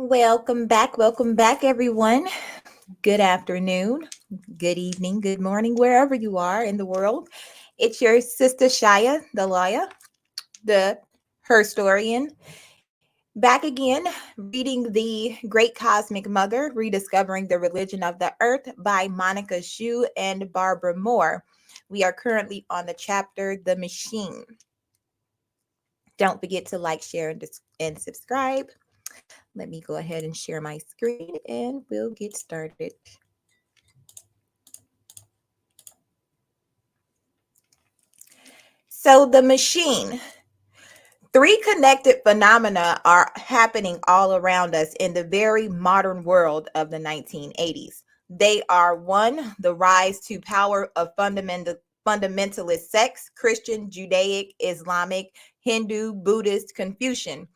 Welcome back, everyone. Good afternoon, good evening, good morning, wherever you are in the world. It's your sister Shia, the lawyer, the her historian, back again, reading The Great Cosmic Mother, Rediscovering the Religion of the Earth by Monica Shu and Barbara Moore. We are currently on the chapter The Machine. Don't forget to like, share, and subscribe. Let me go ahead and share my screen and we'll get started. So, the machine. Three connected phenomena are happening all around us in the very modern world of the 1980s. They are one, the rise to power of fundamentalist sects, Christian, Judaic, Islamic, Hindu, Buddhist, Confucian,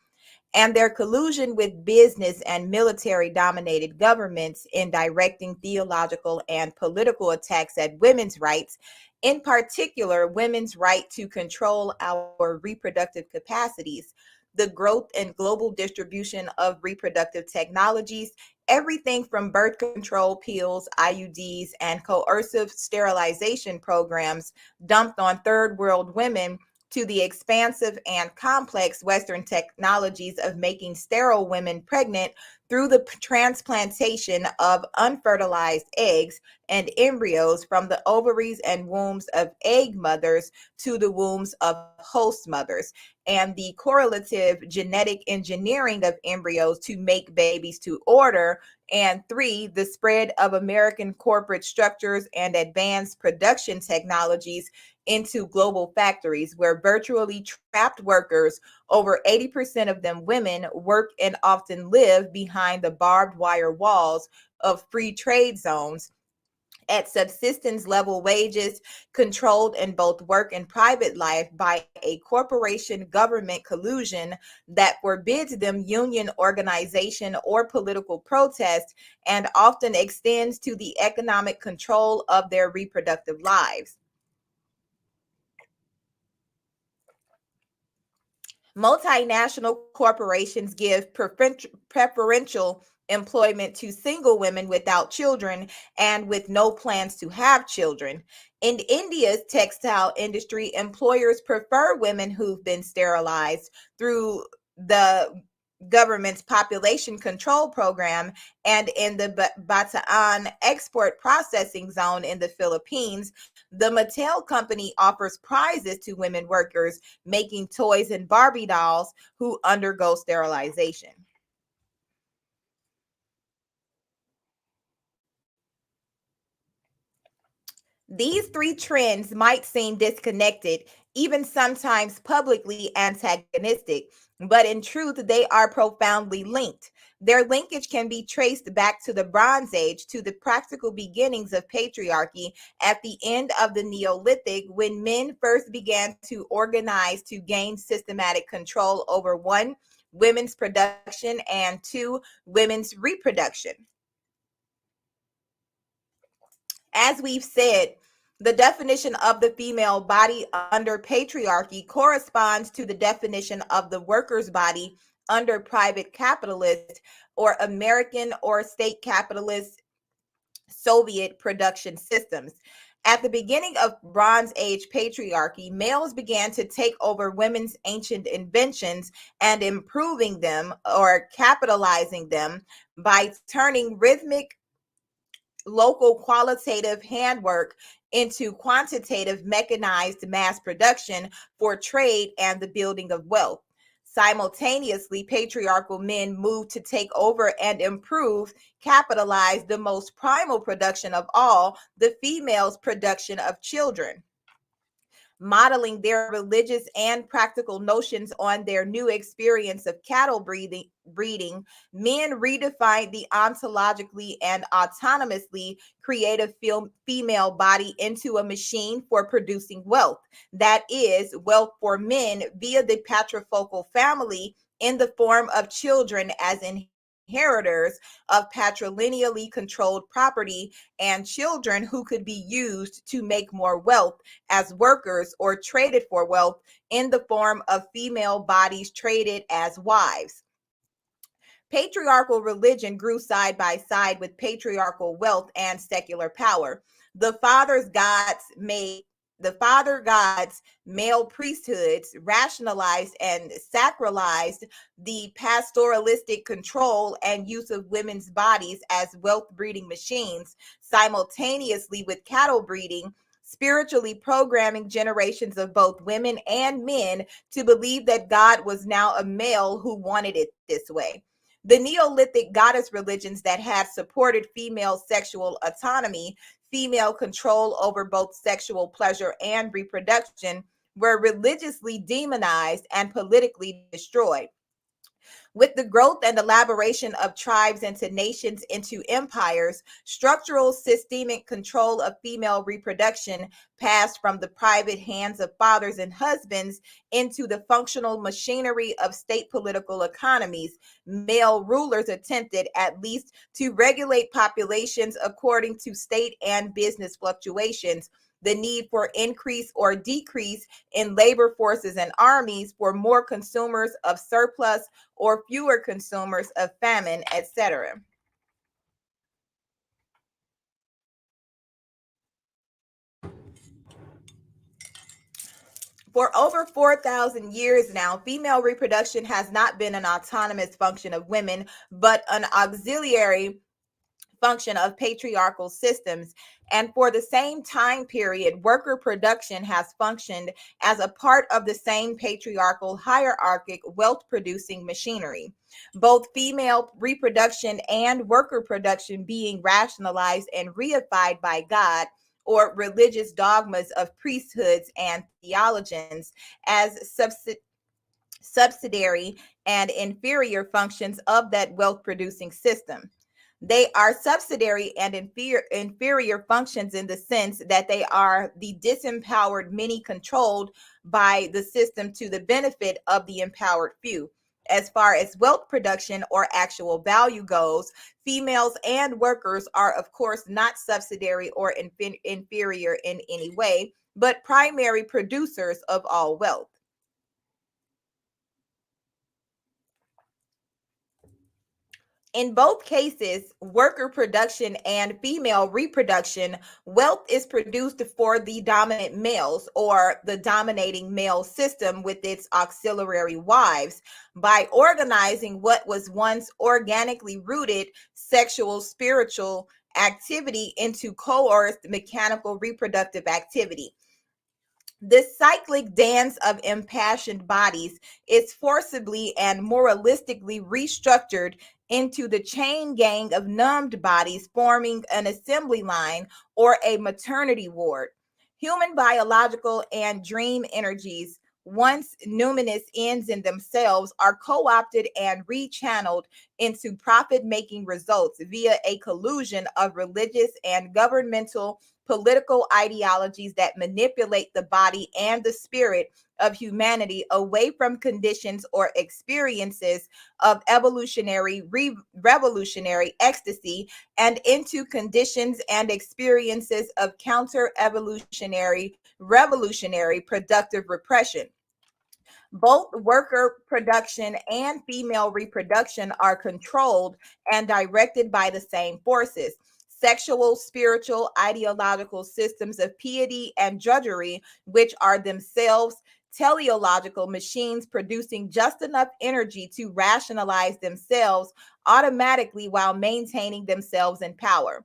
and their collusion with business and military dominated governments in directing theological and political attacks at women's rights, in particular, women's right to control our reproductive capacities, the growth and global distribution of reproductive technologies, everything from birth control pills, IUDs, and coercive sterilization programs dumped on third world women to the expansive and complex Western technologies of making sterile women pregnant through the transplantation of unfertilized eggs and embryos from the ovaries and wombs of egg mothers to the wombs of host mothers, and the correlative genetic engineering of embryos to make babies to order. And three, the spread of American corporate structures and advanced production technologies into global factories where virtually trapped workers, over 80% of them women, work and often live behind the barbed wire walls of free trade zones at subsistence level wages, controlled in both work and private life by a corporation government collusion that forbids them union organization or political protest, and often extends to the economic control of their reproductive lives. Multinational corporations give preferential employment to single women without children and with no plans to have children. In India's textile industry, employers prefer women who've been sterilized through the government's population control program, and in the Bataan export processing zone in the Philippines, the Mattel company offers prizes to women workers making toys and Barbie dolls who undergo sterilization. These three trends might seem disconnected, even sometimes publicly antagonistic, but in truth, they are profoundly linked. Their linkage can be traced back to the Bronze Age, to the practical beginnings of patriarchy at the end of the Neolithic, when men first began to organize to gain systematic control over one, women's production, and two, women's reproduction. As we've said, the definition of the female body under patriarchy corresponds to the definition of the worker's body under private capitalist or American or state capitalist Soviet production systems. At the beginning of Bronze Age patriarchy, males began to take over women's ancient inventions and improving them or capitalizing them by turning rhythmic local qualitative handwork into quantitative mechanized mass production for trade and the building of wealth. Simultaneously, patriarchal men moved to take over and improve, capitalize the most primal production of all, the female's production of children, modeling their religious and practical notions on their new experience of cattle breeding, men redefined the ontologically and autonomously creative female body into a machine for producing wealth. That is, wealth for men via the patriarchal family in the form of children as inheritors of patrilineally controlled property, and children who could be used to make more wealth as workers or traded for wealth in the form of female bodies traded as wives. Patriarchal religion grew side by side with patriarchal wealth and secular power. The father gods male priesthoods rationalized and sacralized the pastoralistic control and use of women's bodies as wealth breeding machines, simultaneously with cattle breeding, spiritually programming generations of both women and men to believe that God was now a male who wanted it this way. The Neolithic goddess religions that had supported female sexual autonomy, female control over both sexual pleasure and reproduction, were religiously demonized and politically destroyed. With the growth and elaboration of tribes into nations into empires, structural systemic control of female reproduction passed from the private hands of fathers and husbands into the functional machinery of state political economies. Male rulers attempted at least to regulate populations according to state and business fluctuations, the need for increase or decrease in labor forces and armies, for more consumers of surplus or fewer consumers of famine, etc. For over 4,000 years now, female reproduction has not been an autonomous function of women, but an auxiliary function of patriarchal systems. And for the same time period, worker production has functioned as a part of the same patriarchal hierarchic wealth producing machinery. Both female reproduction and worker production being rationalized and reified by God or religious dogmas of priesthoods and theologians as subsidiary and inferior functions of that wealth producing system. They are subsidiary and inferior functions in the sense that they are the disempowered many controlled by the system to the benefit of the empowered few. As far as wealth production or actual value goes, females and workers are, of course, not subsidiary or inferior in any way, but primary producers of all wealth. In both cases, worker production and female reproduction, wealth is produced for the dominant males or the dominating male system with its auxiliary wives by organizing what was once organically rooted sexual spiritual activity into coerced mechanical reproductive activity. This cyclic dance of impassioned bodies is forcibly and moralistically restructured into the chain gang of numbed bodies forming an assembly line or a maternity ward. Human biological and dream energies, once numinous ends in themselves, are co opted and rechanneled into profit making results via a collusion of religious and governmental political ideologies that manipulate the body and the spirit of humanity away from conditions or experiences of evolutionary, revolutionary ecstasy and into conditions and experiences of counter evolutionary, revolutionary productive repression. Both worker production and female reproduction are controlled and directed by the same forces. Sexual, spiritual, ideological systems of piety and drudgery, which are themselves teleological machines producing just enough energy to rationalize themselves automatically while maintaining themselves in power.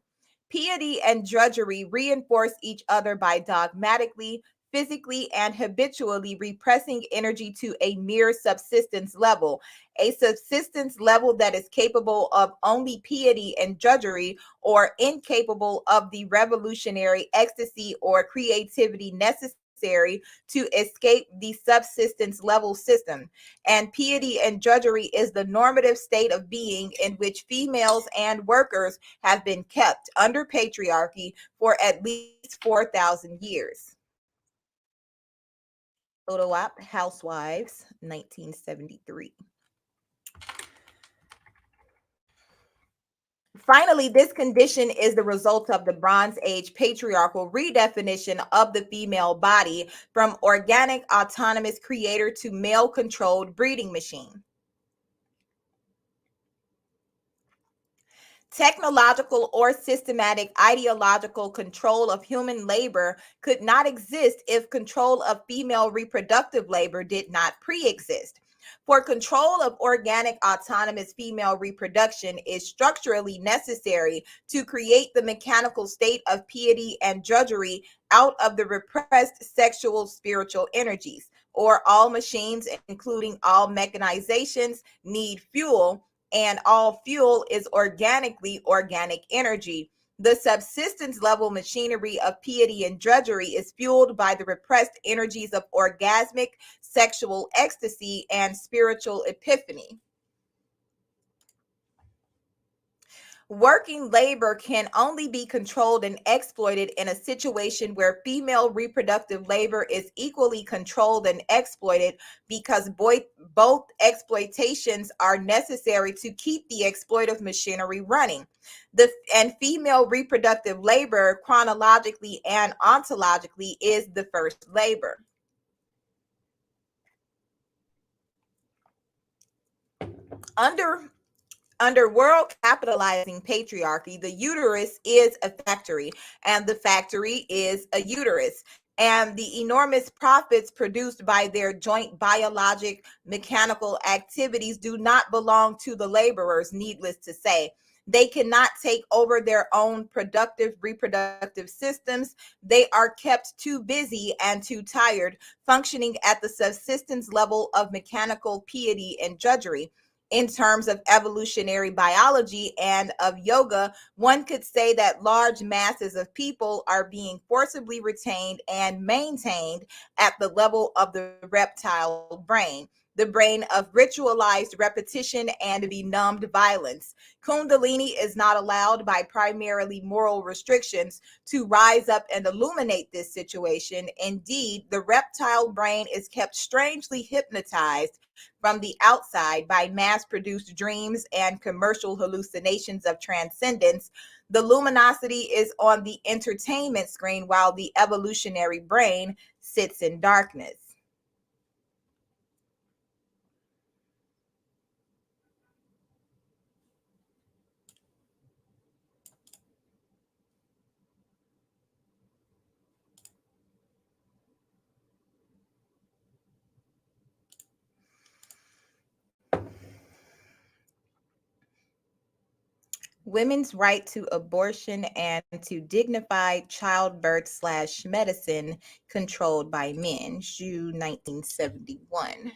Piety and drudgery reinforce each other by dogmatically, physically, and habitually repressing energy to a mere subsistence level, a subsistence level that is capable of only piety and drudgery or incapable of the revolutionary ecstasy or creativity necessary to escape the subsistence level system. And piety and drudgery is the normative state of being in which females and workers have been kept under patriarchy for at least 4,000 years. Photo op, Housewives, 1973. Finally, this condition is the result of the Bronze Age patriarchal redefinition of the female body from organic, autonomous creator to male controlled breeding machine. Technological or systematic ideological control of human labor could not exist if control of female reproductive labor did not pre-exist. For control of organic autonomous female reproduction is structurally necessary to create the mechanical state of piety and drudgery out of the repressed sexual spiritual energies. Or all machines, including all mechanizations, need fuel, and all fuel is organically organic energy. The subsistence level machinery of piety and drudgery is fueled by the repressed energies of orgasmic sexual ecstasy and spiritual epiphany. Working labor can only be controlled and exploited in a situation where female reproductive labor is equally controlled and exploited, because both exploitations are necessary to keep the exploitive machinery running. And female reproductive labor, chronologically and ontologically, is the first labor. Under world capitalizing patriarchy, the uterus is a factory, and the factory is a uterus. And the enormous profits produced by their joint biologic mechanical activities do not belong to the laborers, needless to say. They cannot take over their own productive reproductive systems. They are kept too busy and too tired, functioning at the subsistence level of mechanical piety and drudgery. In terms of evolutionary biology and of yoga, one could say that large masses of people are being forcibly retained and maintained at the level of the reptile brain, the brain of ritualized repetition and benumbed violence. Kundalini is not allowed by primarily moral restrictions to rise up and illuminate this situation. Indeed, the reptile brain is kept strangely hypnotized from the outside by mass-produced dreams and commercial hallucinations of transcendence. The luminosity is on the entertainment screen while the evolutionary brain sits in darkness. Women's right to abortion and to dignified childbirth / medicine controlled by men, June 1971.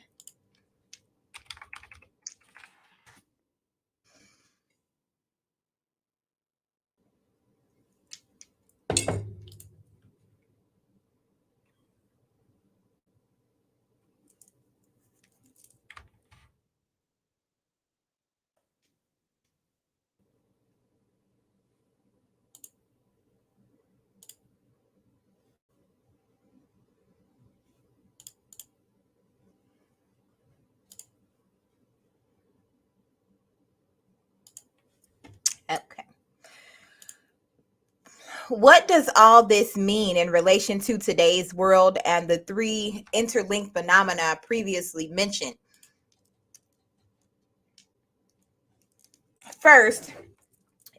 Okay. What does all this mean in relation to today's world and the three interlinked phenomena previously mentioned? First,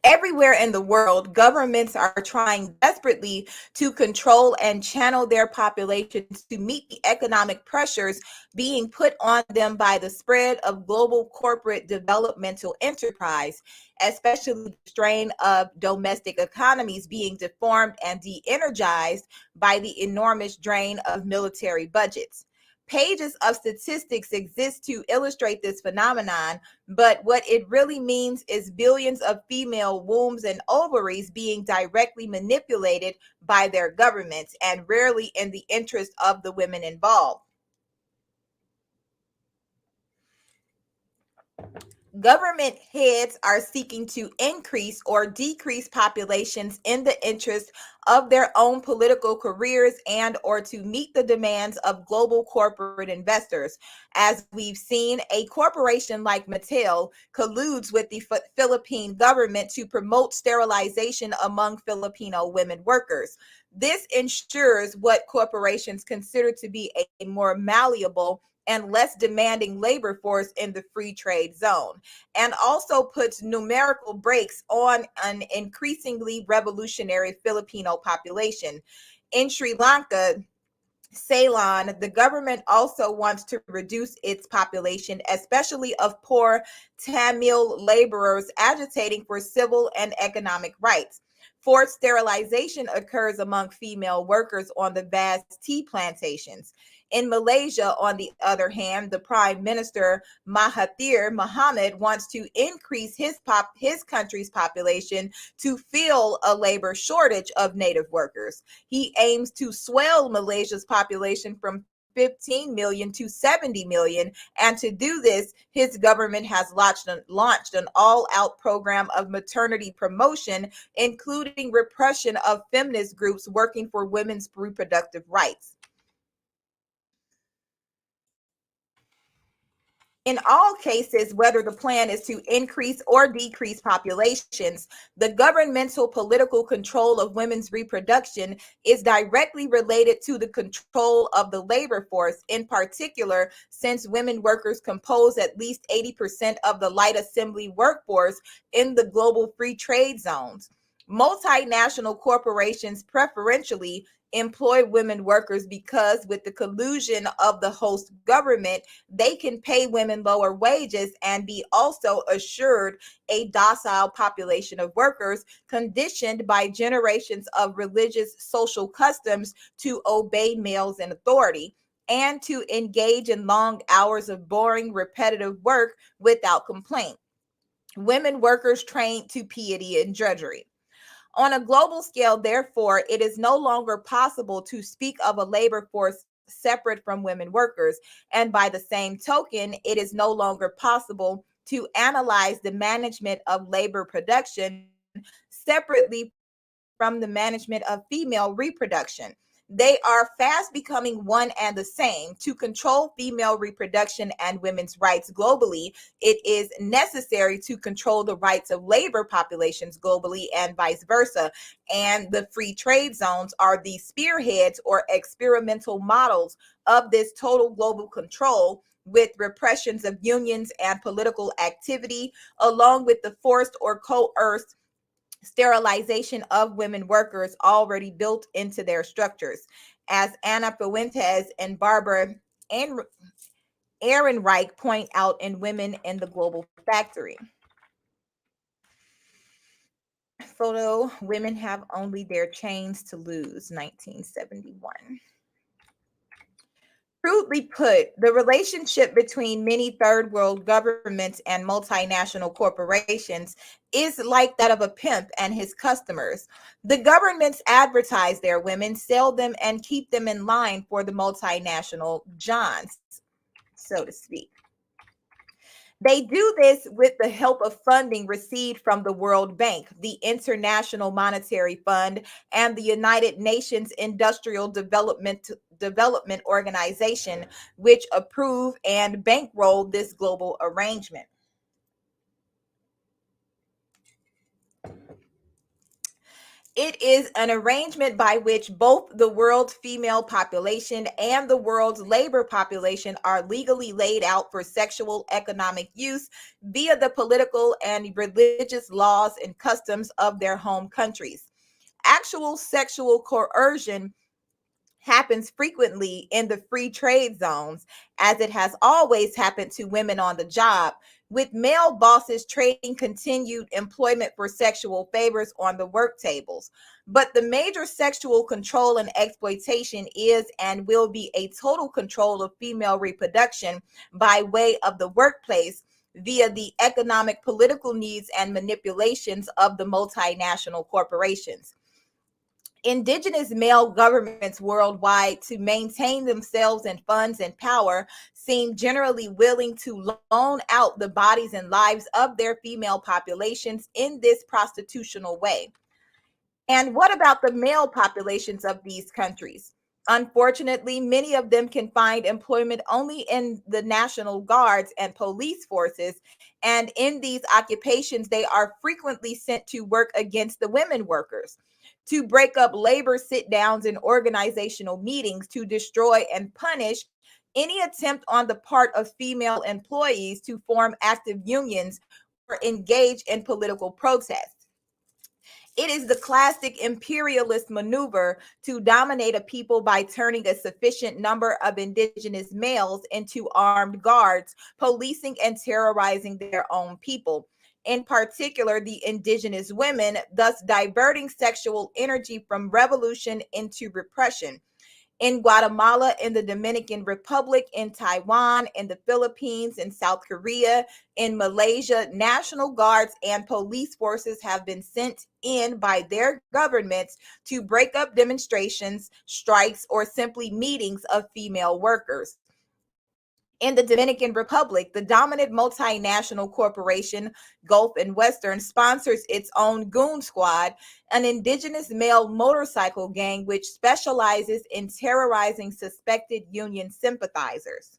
everywhere in the world, governments are trying desperately to control and channel their populations to meet the economic pressures being put on them by the spread of global corporate developmental enterprise, especially the strain of domestic economies being deformed and de-energized by the enormous drain of military budgets. Pages of statistics exist to illustrate this phenomenon, but what it really means is billions of female wombs and ovaries being directly manipulated by their governments, and rarely in the interest of the women involved. Government heads are seeking to increase or decrease populations in the interest of their own political careers and or to meet the demands of global corporate investors. As we've seen, a corporation like Mattel colludes with the Philippine government to promote sterilization among Filipino women workers. This ensures what corporations consider to be a more malleable and less demanding labor force in the free trade zone, and also puts numerical brakes on an increasingly revolutionary Filipino population. In Sri Lanka, Ceylon, the government also wants to reduce its population, especially of poor Tamil laborers agitating for civil and economic rights. Forced sterilization occurs among female workers on the vast tea plantations. In Malaysia, on the other hand, the Prime Minister Mahathir Mohamad wants to increase his country's population to fill a labor shortage of native workers. He aims to swell Malaysia's population from 15 million to 70 million. And to do this, his government has launched an all-out program of maternity promotion, including repression of feminist groups working for women's reproductive rights. In all cases, whether the plan is to increase or decrease populations, the governmental political control of women's reproduction is directly related to the control of the labor force, in particular, since women workers compose at least 80% of the light assembly workforce in the global free trade zones. Multinational corporations preferentially employ women workers because, with the collusion of the host government, they can pay women lower wages and be also assured a docile population of workers conditioned by generations of religious social customs to obey males in authority and to engage in long hours of boring, repetitive work without complaint. Women workers trained to piety and drudgery. On a global scale, therefore, it is no longer possible to speak of a labor force separate from women workers. And by the same token, it is no longer possible to analyze the management of labor production separately from the management of female reproduction. They are fast becoming one and the same. To control female reproduction and women's rights globally, it is necessary to control the rights of labor populations globally and vice versa. And the free trade zones are the spearheads or experimental models of this total global control, with repressions of unions and political activity, along with the forced or coerced sterilization of women workers already built into their structures, as Anna Fuentes and Barbara Ehrenreich point out in Women in the Global Factory. Photo, Women Have Only Their Chains to Lose, 1971. Crudely put, the relationship between many third world governments and multinational corporations is like that of a pimp and his customers. The governments advertise their women, sell them, and keep them in line for the multinational Johns, so to speak. They do this with the help of funding received from the World Bank, the International Monetary Fund, and the United Nations Industrial Development Organization, which approve and bankroll this global arrangement. It is an arrangement by which both the world's female population and the world's labor population are legally laid out for sexual economic use via the political and religious laws and customs of their home countries. Actual sexual coercion happens frequently in the free trade zones, as it has always happened to women on the job, with male bosses trading continued employment for sexual favors on the work tables. But the major sexual control and exploitation is and will be a total control of female reproduction by way of the workplace via the economic, political needs and manipulations of the multinational corporations. Indigenous male governments worldwide, to maintain themselves in funds and power, seem generally willing to loan out the bodies and lives of their female populations in this prostitutional way. And what about the male populations of these countries? Unfortunately, many of them can find employment only in the National Guards and police forces. And in these occupations, they are frequently sent to work against the women workers, to break up labor sit downs and organizational meetings, to destroy and punish any attempt on the part of female employees to form active unions or engage in political protest. It is the classic imperialist maneuver to dominate a people by turning a sufficient number of indigenous males into armed guards, policing and terrorizing their own people. In particular, the indigenous women, thus diverting sexual energy from revolution into repression. In Guatemala, in the Dominican Republic, in Taiwan, in the Philippines, in South Korea, in Malaysia, National Guards and police forces have been sent in by their governments to break up demonstrations, strikes, or simply meetings of female workers. In the Dominican Republic, the dominant multinational corporation, Gulf and Western, sponsors its own goon squad, an indigenous male motorcycle gang which specializes in terrorizing suspected union sympathizers.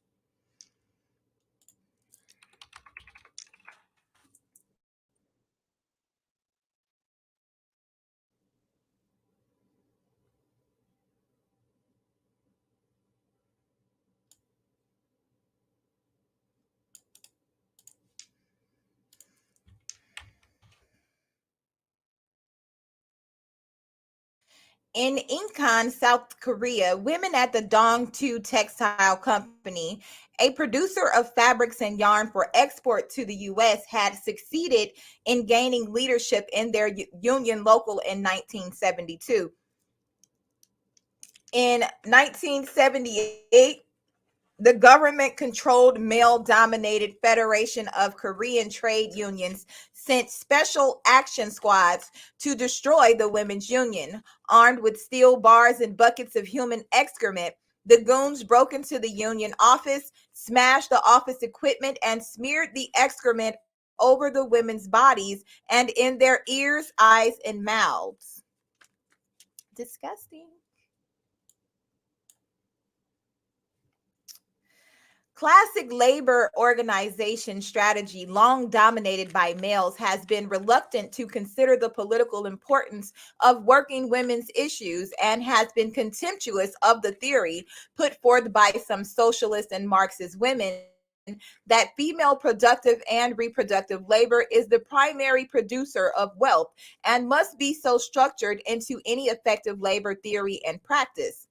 In Incheon, South Korea, women at the Dongtu Textile Company, a producer of fabrics and yarn for export to the U.S., had succeeded in gaining leadership in their union local in 1972. In 1978, the government-controlled male-dominated Federation of Korean Trade Unions sent special action squads to destroy the women's union. Armed with steel bars and buckets of human excrement, the goons broke into the union office, smashed the office equipment, and smeared the excrement over the women's bodies and in their ears, eyes, and mouths. Disgusting. Classic labor organization strategy, long dominated by males, has been reluctant to consider the political importance of working women's issues and has been contemptuous of the theory put forth by some socialist and Marxist women that female productive and reproductive labor is the primary producer of wealth and must be so structured into any effective labor theory and practice.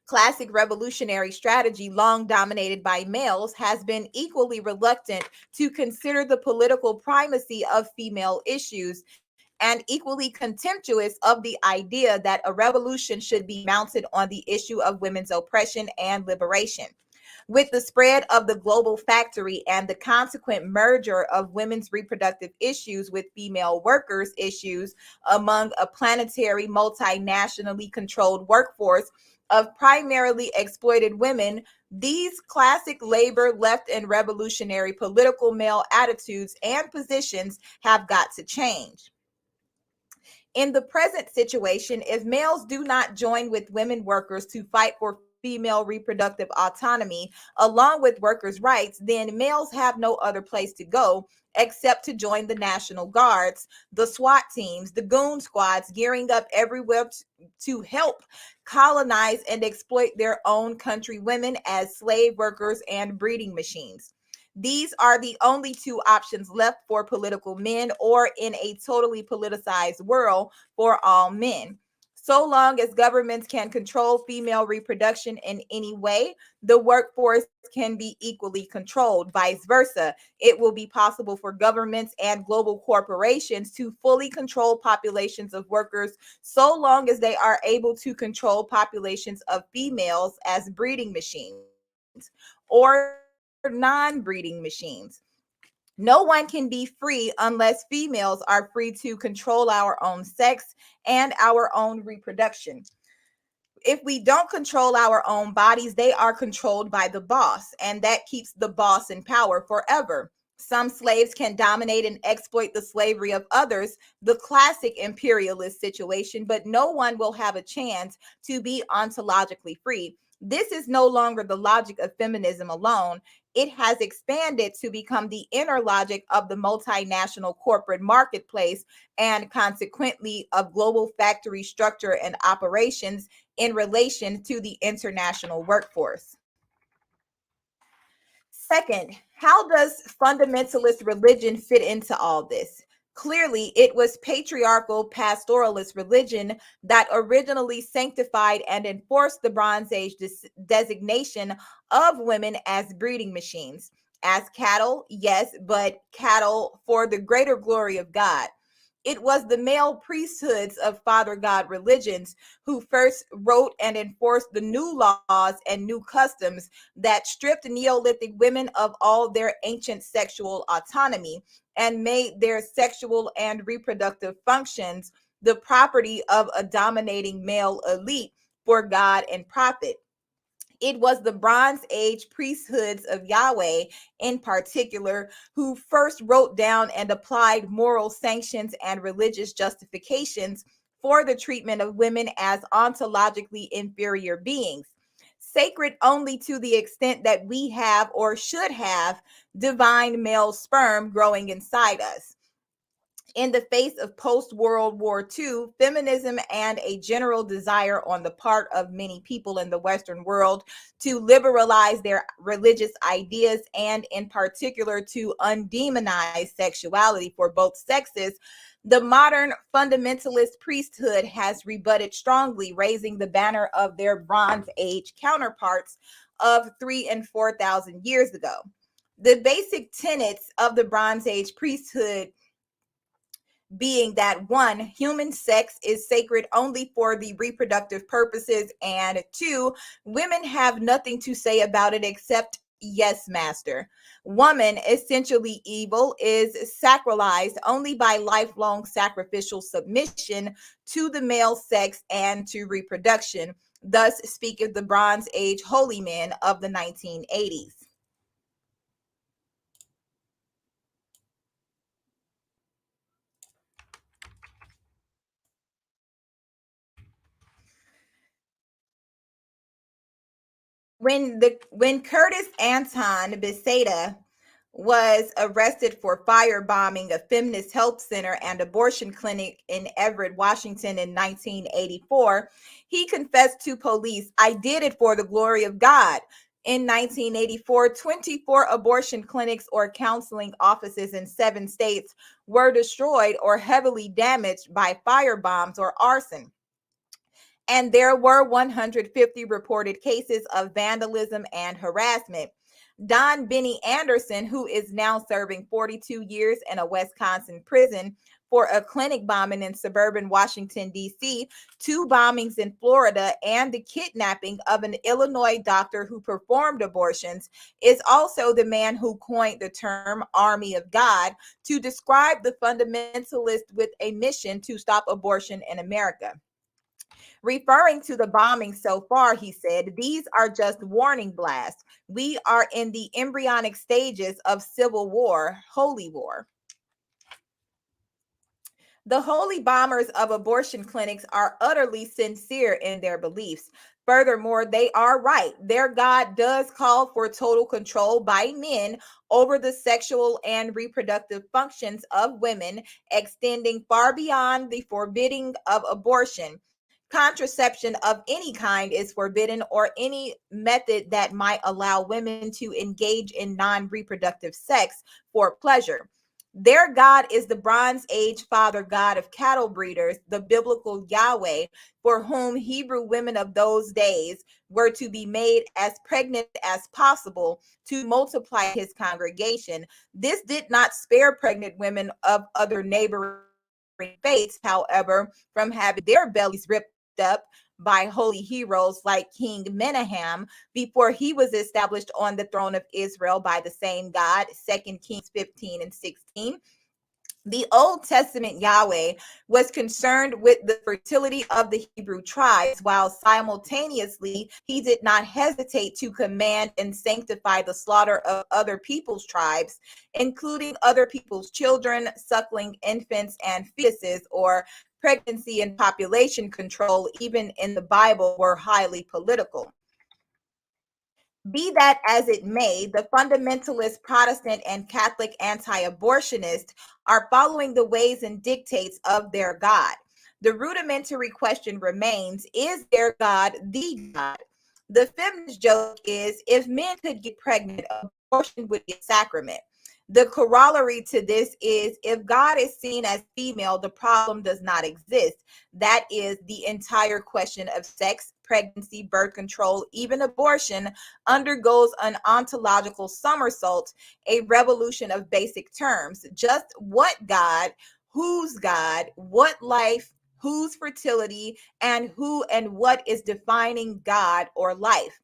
Classic revolutionary strategy, long dominated by males, has been equally reluctant to consider the political primacy of female issues and equally contemptuous of the idea that a revolution should be mounted on the issue of women's oppression and liberation. With the spread of the global factory and the consequent merger of women's reproductive issues with female workers' issues among a planetary, multinationally controlled workforce of primarily exploited women, these classic labor, left, and revolutionary political male attitudes and positions have got to change. In the present situation, if males do not join with women workers to fight for female reproductive autonomy along with workers' rights, then males have no other place to go except to join the National Guards, the SWAT teams, the goon squads gearing up everywhere to help colonize and exploit their own country women as slave workers and breeding machines. These are the only two options left for political men, or in a totally politicized world, for all men. So long as governments can control female reproduction in any way, the workforce can be equally controlled. Vice versa, it will be possible for governments and global corporations to fully control populations of workers so long as they are able to control populations of females as breeding machines or non-breeding machines. No one can be free unless females are free to control our own sex and our own reproduction. If we don't control our own bodies, they are controlled by the boss, and that keeps the boss in power forever. Some slaves can dominate and exploit the slavery of others, the classic imperialist situation, but no one will have a chance to be ontologically free. This is no longer the logic of feminism alone. It has expanded to become the inner logic of the multinational corporate marketplace and consequently of global factory structure and operations in relation to the international workforce. Second, how does fundamentalist religion fit into all this? Clearly, it was patriarchal pastoralist religion that originally sanctified and enforced the Bronze Age designation of women as breeding machines. As cattle, yes, but cattle for the greater glory of God. It was the male priesthoods of Father God religions who first wrote and enforced the new laws and new customs that stripped Neolithic women of all their ancient sexual autonomy and made their sexual and reproductive functions the property of a dominating male elite for God and profit. It was the Bronze Age priesthoods of Yahweh, in particular, who first wrote down and applied moral sanctions and religious justifications for the treatment of women as ontologically inferior beings, sacred only to the extent that we have or should have divine male sperm growing inside us. In the face of post-World War II, feminism and a general desire on the part of many people in the Western world to liberalize their religious ideas and, in particular, to undemonize sexuality for both sexes, the modern fundamentalist priesthood has rebutted strongly, raising the banner of their Bronze Age counterparts of 3,000 and 4,000 years ago. The basic tenets of the Bronze Age priesthood being that one, human sex is sacred only for the reproductive purposes, and two, women have nothing to say about it except yes, master. Woman, essentially evil, is sacralized only by lifelong sacrificial submission to the male sex and to reproduction. Thus speaketh the Bronze Age holy men of the 1980s. When Curtis Anton Beseda was arrested for firebombing a feminist health center and abortion clinic in Everett, Washington in 1984, he confessed to police, "I did it for the glory of God." In 1984, 24 abortion clinics or counseling offices in 7 states were destroyed or heavily damaged by firebombs or arson, and there were 150 reported cases of vandalism and harassment. Don Benny Anderson, who is now serving 42 years in a Wisconsin prison for a clinic bombing in suburban Washington, D.C., 2 bombings in Florida, and the kidnapping of an Illinois doctor who performed abortions, is also the man who coined the term Army of God to describe the fundamentalists with a mission to stop abortion in America. Referring to the bombing so far, he said, "These are just warning blasts. We are in the embryonic stages of civil war, holy war." The holy bombers of abortion clinics are utterly sincere in their beliefs. Furthermore, they are right. Their God does call for total control by men over the sexual and reproductive functions of women, extending far beyond the forbidding of abortion. Contraception of any kind is forbidden, or any method that might allow women to engage in non reproductive sex for pleasure. Their God is the Bronze Age father god of cattle breeders, the biblical Yahweh, for whom Hebrew women of those days were to be made as pregnant as possible to multiply his congregation. This did not spare pregnant women of other neighboring faiths, however, from having their bellies ripped up by holy heroes like King Menahem before he was established on the throne of Israel by the same God, 2 Kings 15 and 16. The Old Testament Yahweh was concerned with the fertility of the Hebrew tribes, while simultaneously he did not hesitate to command and sanctify the slaughter of other people's tribes, including other people's children, suckling infants, and fetuses, or pregnancy and population control, even in the Bible, were highly political. Be that as it may, the fundamentalist Protestant and Catholic anti-abortionists are following the ways and dictates of their God. The rudimentary question remains, is their God the God? The feminist joke is, if men could get pregnant, abortion would be a sacrament. The corollary to this is if God is seen as female, the problem does not exist. That is the entire question of sex, pregnancy, birth control, even abortion undergoes an ontological somersault, a revolution of basic terms. Just what God, whose God, what life, whose fertility, and who and what is defining God or life.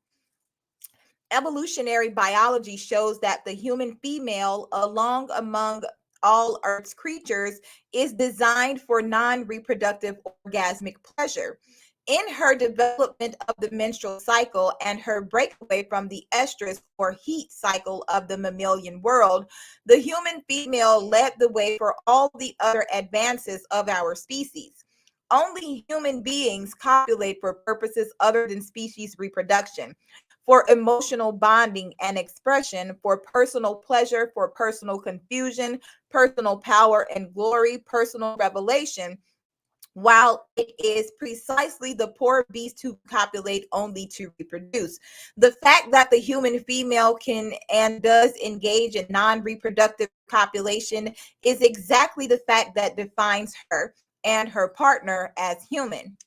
Evolutionary biology shows that the human female, along among all Earth's creatures, is designed for non-reproductive orgasmic pleasure. In her development of the menstrual cycle and her breakaway from the estrus or heat cycle of the mammalian world, the human female led the way for all the other advances of our species. Only human beings copulate for purposes other than species reproduction, for emotional bonding and expression, for personal pleasure, for personal confusion, personal power and glory, personal revelation, while it is precisely the poor beast who copulate only to reproduce. The fact that the human female can and does engage in non-reproductive copulation is exactly the fact that defines her and her partner as human.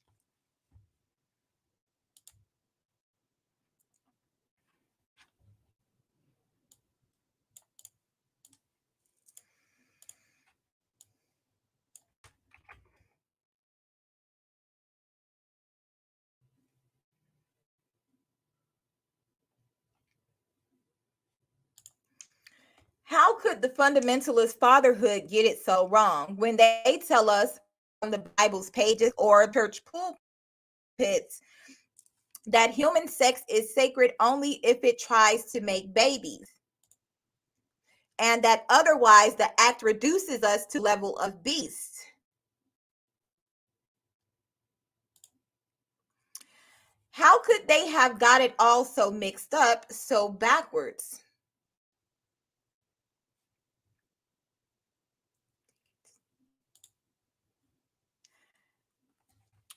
How could the fundamentalist fatherhood get it so wrong when they tell us on the Bible's pages or church pulpits that human sex is sacred only if it tries to make babies, and that otherwise the act reduces us to level of beasts? How could they have got it all so mixed up, so backwards?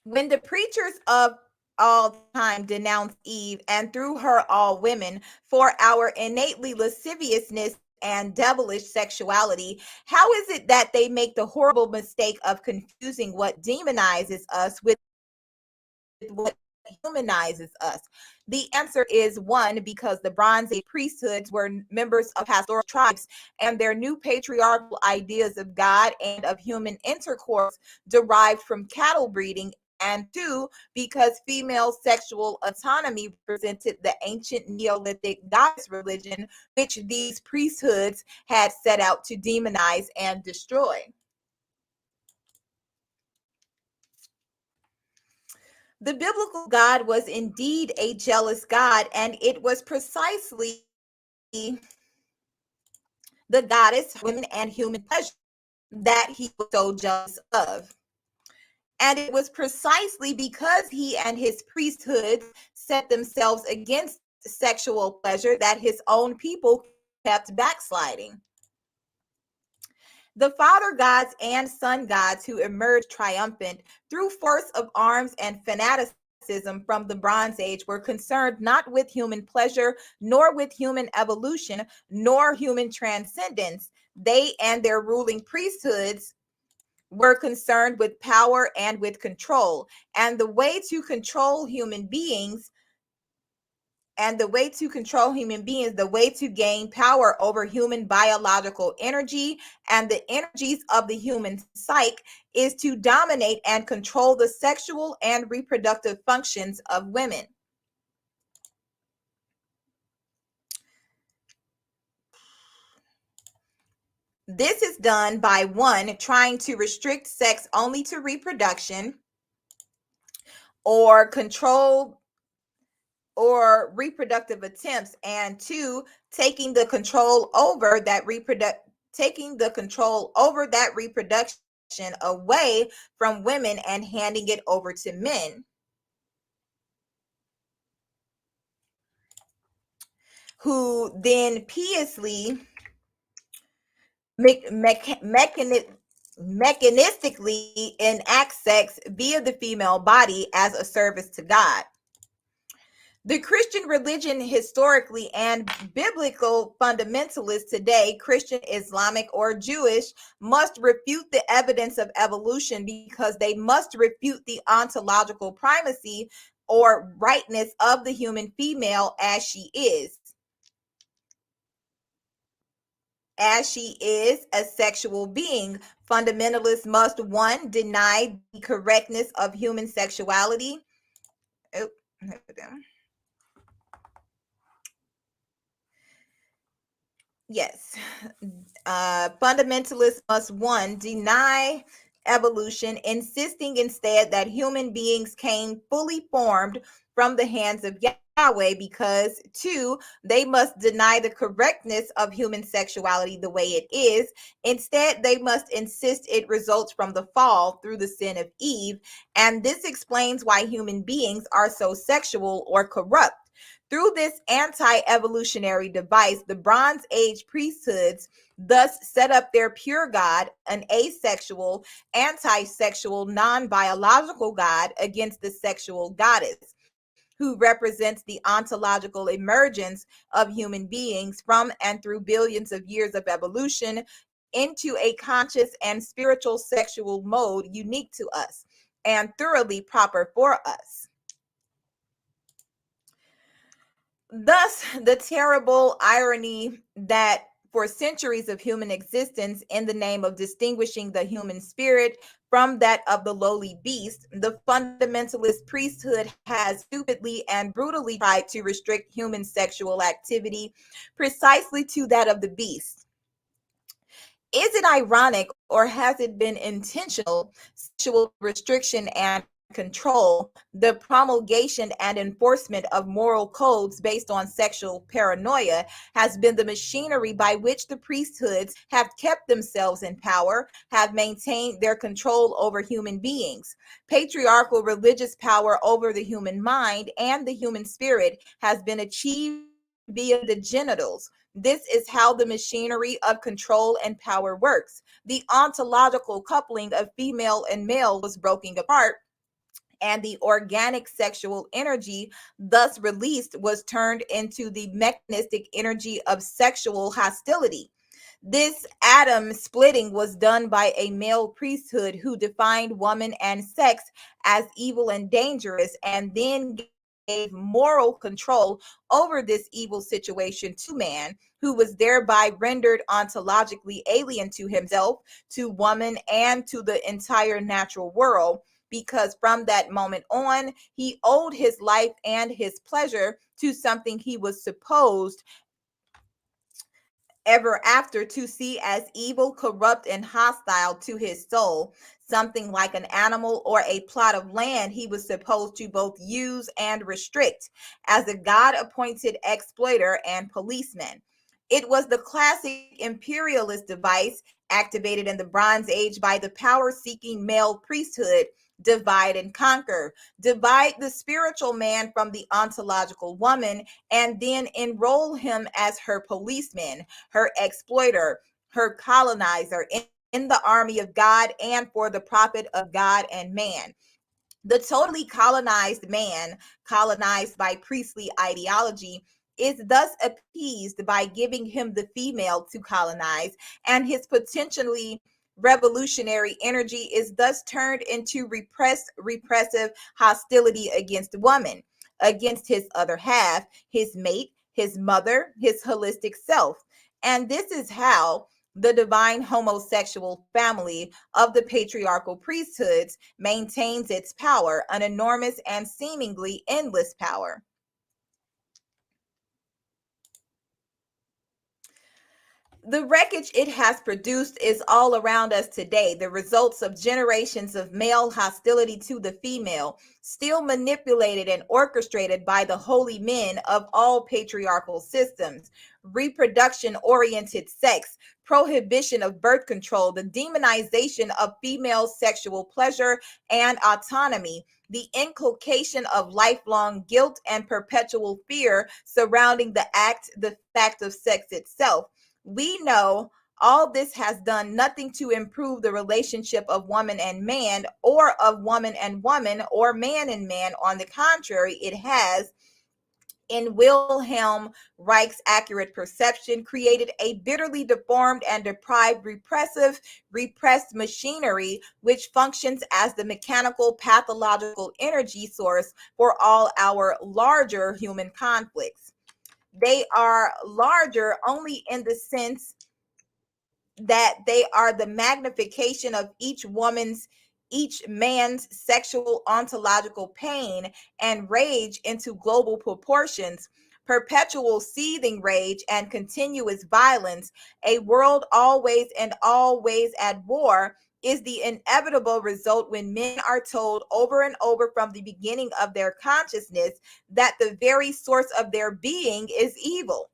When the preachers of all time denounced Eve and through her all women for our innately lasciviousness and devilish sexuality, how is it that they make the horrible mistake of confusing what demonizes us with what humanizes us? The answer is one, because the Bronze Age priesthoods were members of pastoral tribes, and their new patriarchal ideas of God and of human intercourse derived from cattle breeding. And two, because female sexual autonomy represented the ancient Neolithic goddess religion, which these priesthoods had set out to demonize and destroy. The biblical God was indeed a jealous God, and it was precisely the goddess, women, and human pleasure that he was so jealous of. And it was precisely because he and his priesthood set themselves against sexual pleasure that his own people kept backsliding. The father gods and son gods who emerged triumphant through force of arms and fanaticism from the Bronze Age were concerned not with human pleasure, nor with human evolution, nor human transcendence. They and their ruling priesthoods were concerned with power and with control. And the way to control human beings the way to gain power over human biological energy and the energies of the human psyche, is to dominate and control the sexual and reproductive functions of women. This is done by one, trying to restrict sex only to reproduction or control or reproductive attempts, and two, taking the control over that reproduction away from women and handing it over to men, who then piously mechanistically enact sex via the female body as a service to God. The Christian religion historically and biblical fundamentalists today, Christian, Islamic, or Jewish, must refute the evidence of evolution because they must refute the ontological primacy or rightness of the human female as she is. As she is a sexual being. Fundamentalists must, one, deny the correctness of human sexuality. Oh, yes. Fundamentalists must, one, deny evolution, insisting instead that human beings came fully formed from the hands of Yahweh, because two, they must deny the correctness of human sexuality the way it is. Instead, they must insist it results from the fall through the sin of Eve. And this explains why human beings are so sexual or corrupt. Through this anti-evolutionary device, the Bronze Age priesthoods thus set up their pure God, an asexual, anti-sexual, non-biological God, against the sexual goddess, who represents the ontological emergence of human beings from and through billions of years of evolution into a conscious and spiritual sexual mode unique to us and thoroughly proper for us. Thus, the terrible irony that for centuries of human existence, in the name of distinguishing the human spirit from that of the lowly beast, the fundamentalist priesthood has stupidly and brutally tried to restrict human sexual activity precisely to that of the beast. Is it ironic, or has it been intentional, sexual restriction and control, the promulgation and enforcement of moral codes based on sexual paranoia, has been the machinery by which the priesthoods have kept themselves in power, have maintained their control over human beings. Patriarchal religious power over the human mind and the human spirit has been achieved via the genitals. This is how the machinery of control and power works. The ontological coupling of female and male was broken apart, and the organic sexual energy thus released was turned into the mechanistic energy of sexual hostility. This atom splitting was done by a male priesthood who defined woman and sex as evil and dangerous, and then gave moral control over this evil situation to man, who was thereby rendered ontologically alien to himself, to woman, and to the entire natural world, because from that moment on, he owed his life and his pleasure to something he was supposed ever after to see as evil, corrupt, and hostile to his soul, something like an animal or a plot of land he was supposed to both use and restrict, as a God-appointed exploiter and policeman. It was the classic imperialist device activated in the Bronze Age by the power-seeking male priesthood: divide and conquer. Divide the spiritual man from the ontological woman, and then enroll him as her policeman, her exploiter, her colonizer in the army of God and for the profit of God and man. The totally colonized man, colonized by priestly ideology, is thus appeased by giving him the female to colonize, and his potentially revolutionary energy is thus turned into repressive hostility against woman, against his other half, his mate, his mother, his holistic self. And this is how the divine homosexual family of the patriarchal priesthoods maintains its power, an enormous and seemingly endless power. The wreckage it has produced is all around us today, the results of generations of male hostility to the female, still manipulated and orchestrated by the holy men of all patriarchal systems: reproduction oriented sex, prohibition of birth control, the demonization of female sexual pleasure and autonomy, the inculcation of lifelong guilt and perpetual fear surrounding the fact of sex itself. We know all this has done nothing to improve the relationship of woman and man, or of woman and woman, or man and man. On the contrary, it has in Wilhelm Reich's accurate perception, created a bitterly deformed and deprived repressed machinery which functions as the mechanical pathological energy source for all our larger human conflicts. They are larger only in the sense that they are the magnification of each man's sexual ontological pain and rage into global proportions, perpetual seething rage and continuous violence. A world always and always at war is the inevitable result when men are told over and over from the beginning of their consciousness that the very source of their being is evil.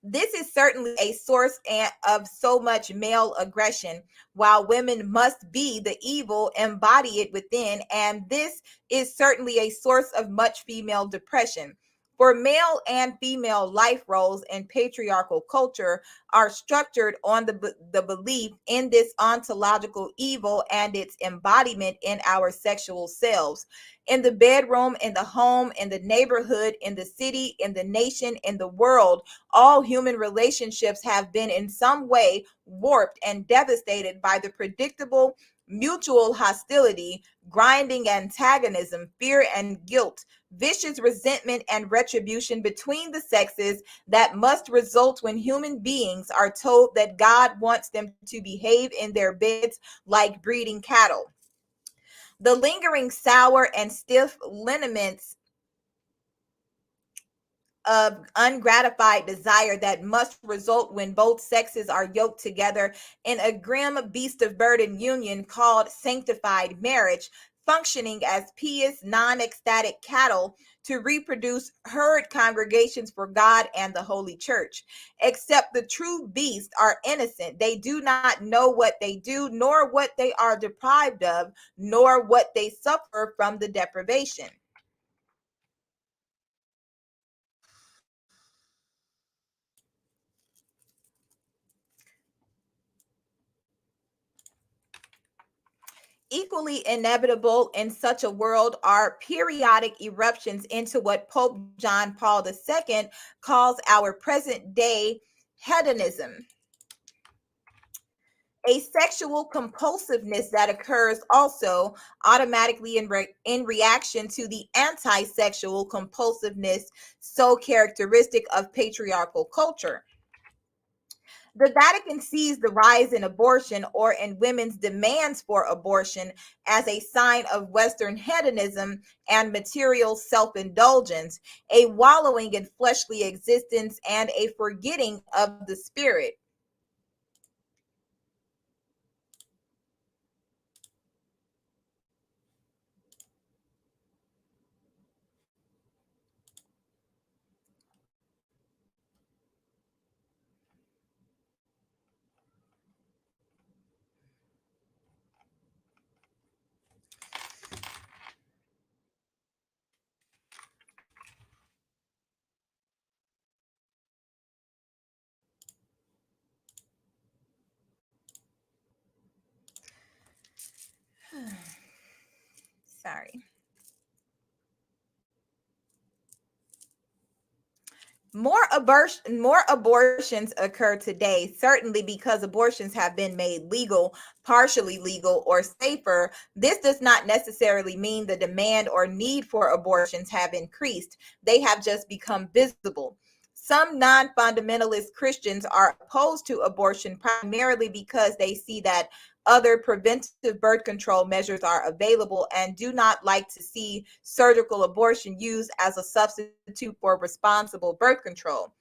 This is certainly a source of so much male aggression, while women must be the evil, embody it within, and this is certainly a source of much female depression. For male and female life roles in patriarchal culture are structured on the belief in this ontological evil and its embodiment in our sexual selves. In the bedroom, in the home, in the neighborhood, in the city, in the nation, in the world, all human relationships have been in some way warped and devastated by the predictable mutual hostility, grinding antagonism, fear and guilt, vicious resentment and retribution between the sexes that must result when human beings are told that God wants them to behave in their beds like breeding cattle. The lingering sour and stiff lineaments of ungratified desire that must result when both sexes are yoked together in a grim beast of burden union called sanctified marriage, functioning as pious, non-ecstatic cattle to reproduce herd congregations for God and the Holy Church. Except the true beasts are innocent. They do not know what they do, nor what they are deprived of, nor what they suffer from the deprivation. Equally inevitable in such a world are periodic eruptions into what Pope John Paul II calls our present day hedonism, a sexual compulsiveness that occurs also automatically in reaction to the anti-sexual compulsiveness so characteristic of patriarchal culture. The Vatican sees the rise in abortion or in women's demands for abortion as a sign of Western hedonism and material self indulgence, a wallowing in fleshly existence, and a forgetting of the spirit. Sorry. More abortions occur today, certainly because abortions have been made legal, partially legal, or safer. This does not necessarily mean the demand or need for abortions have increased. They have just become visible. Some non-fundamentalist Christians are opposed to abortion primarily because they see that other preventive birth control measures are available and do not like to see surgical abortion used as a substitute for responsible birth control.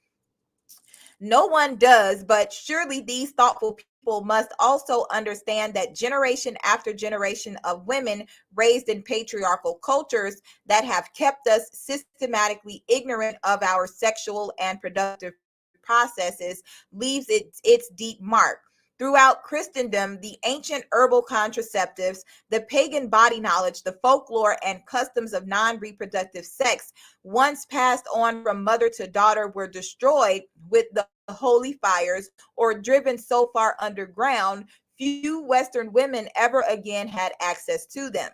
No one does, but surely these thoughtful people must also understand that generation after generation of women raised in patriarchal cultures that have kept us systematically ignorant of our sexual and productive processes leaves its deep mark. Throughout Christendom, the ancient herbal contraceptives, the pagan body knowledge, the folklore, and customs of non reproductive sex, once passed on from mother to daughter, were destroyed with the holy fires or driven so far underground, few Western women ever again had access to them.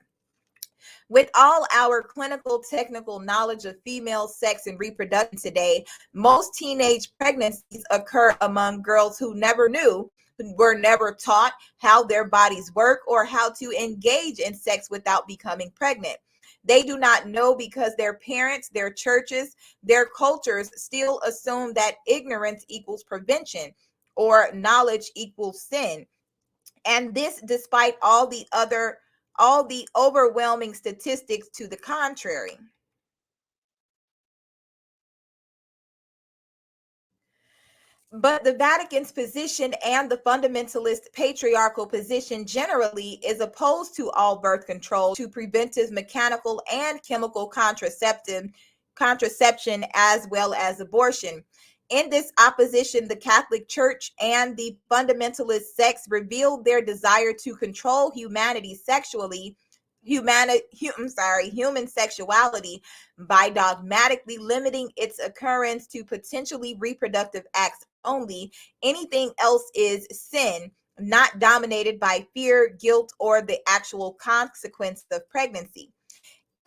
With all our clinical technical knowledge of female sex and reproduction today, most teenage pregnancies occur among girls who never knew, who were never taught how their bodies work or how to engage in sex without becoming pregnant. They do not know because their parents, their churches, their cultures still assume that ignorance equals prevention or knowledge equals sin. And this despite all the overwhelming statistics to the contrary. But the Vatican's position and the fundamentalist patriarchal position generally is opposed to all birth control, to preventive mechanical and chemical contraception as well as abortion. In this opposition, the Catholic Church and the fundamentalist sects revealed their desire to control humanity sexually, human sexuality by dogmatically limiting its occurrence to potentially reproductive acts only. Anything else is sin, not dominated by fear, guilt, or the actual consequence of pregnancy.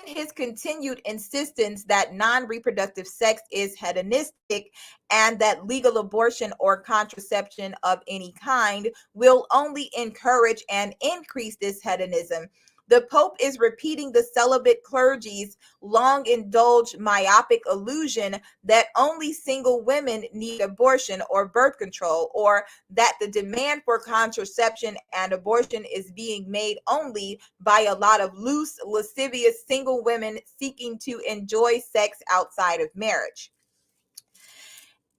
His continued insistence that non-reproductive sex is hedonistic and that legal abortion or contraception of any kind will only encourage and increase this hedonism. The Pope is repeating the celibate clergy's long indulged myopic illusion that only single women need abortion or birth control, or that the demand for contraception and abortion is being made only by a lot of loose, lascivious single women seeking to enjoy sex outside of marriage.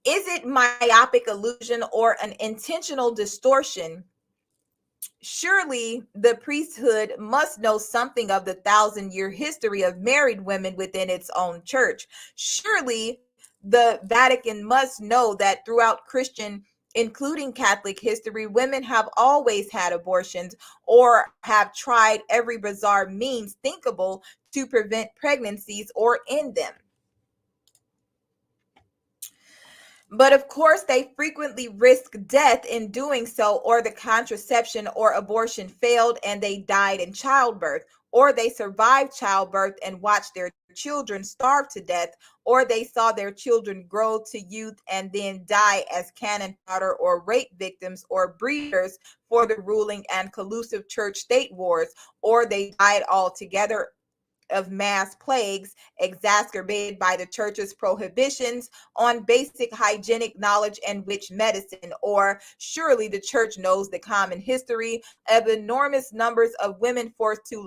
Is it myopic illusion or an intentional distortion? Surely the priesthood must know something of the 1,000-year history of married women within its own church. Surely the Vatican must know that throughout Christian, including Catholic history, women have always had abortions or have tried every bizarre means thinkable to prevent pregnancies or end them. But of course, they frequently risk death in doing so, or the contraception or abortion failed and they died in childbirth, or they survived childbirth and watched their children starve to death, or they saw their children grow to youth and then die as cannon fodder or rape victims or breeders for the ruling and collusive church state wars, or they died altogether of mass plagues exacerbated by the church's prohibitions on basic hygienic knowledge and witch medicine. Or surely the church knows the common history of enormous numbers of women forced to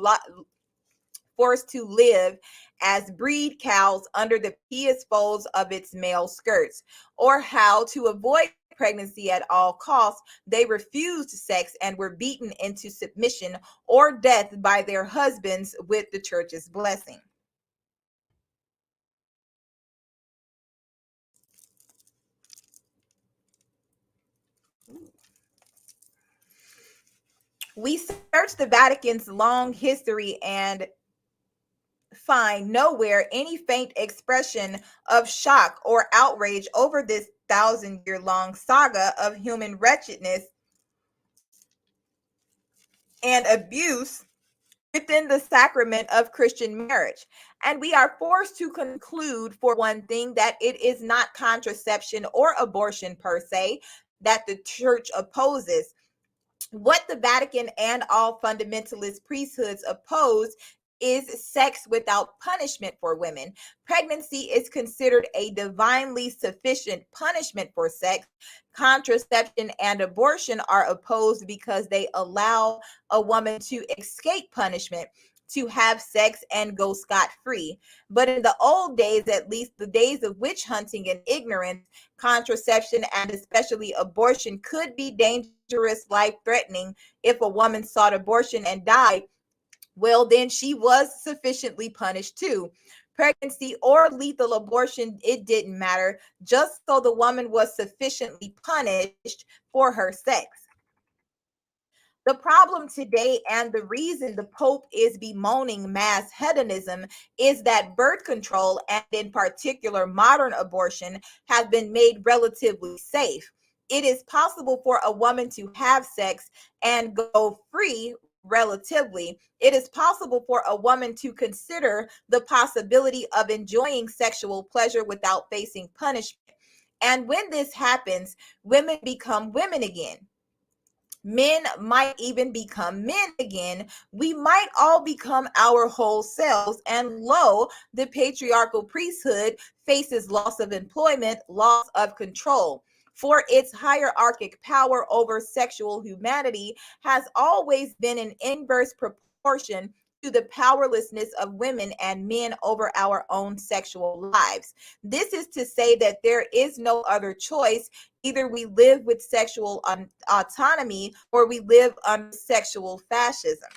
live as breed cows under the pious folds of its male skirts, or how to avoid pregnancy at all costs they refused sex and were beaten into submission or death by their husbands with the church's blessing. We search the Vatican's long history and find nowhere any faint expression of shock or outrage over this 1,000-year long saga of human wretchedness and abuse within the sacrament of Christian marriage. And we are forced to conclude, for one thing, that it is not contraception or abortion per se that the church opposes. What the Vatican and all fundamentalist priesthoods oppose is sex without punishment for women. Pregnancy is considered a divinely sufficient punishment for sex. Contraception and abortion are opposed because they allow a woman to escape punishment, to have sex and go scot-free. But in the old days, at least the days of witch hunting and ignorance, contraception and especially abortion could be dangerous, life-threatening. If a woman sought abortion and died, well, then she was sufficiently punished too. Pregnancy or lethal abortion, it didn't matter, just so the woman was sufficiently punished for her sex. The problem today, and the reason the Pope is bemoaning mass hedonism, is that birth control, and in particular modern abortion, have been made relatively safe. It is possible for a woman to have sex and go free relatively, it is possible for a woman to consider the possibility of enjoying sexual pleasure without facing punishment. And when this happens, women become women again. Men might even become men again. We might all become our whole selves. And lo, the patriarchal priesthood faces loss of employment, loss of control. For its hierarchic power over sexual humanity has always been in inverse proportion to the powerlessness of women and men over our own sexual lives. This is to say that there is no other choice. Either we live with sexual autonomy or we live under sexual fascism.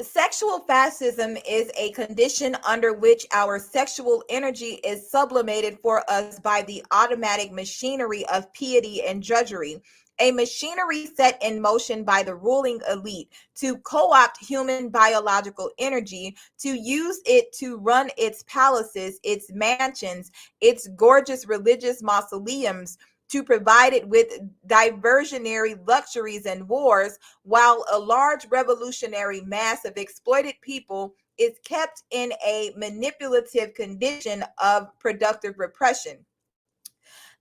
Sexual fascism is a condition under which our sexual energy is sublimated for us by the automatic machinery of piety and drudgery, a machinery set in motion by the ruling elite to co-opt human biological energy, to use it to run its palaces, its mansions, its gorgeous religious mausoleums, to provide it with diversionary luxuries and wars, while a large revolutionary mass of exploited people is kept in a manipulative condition of productive repression.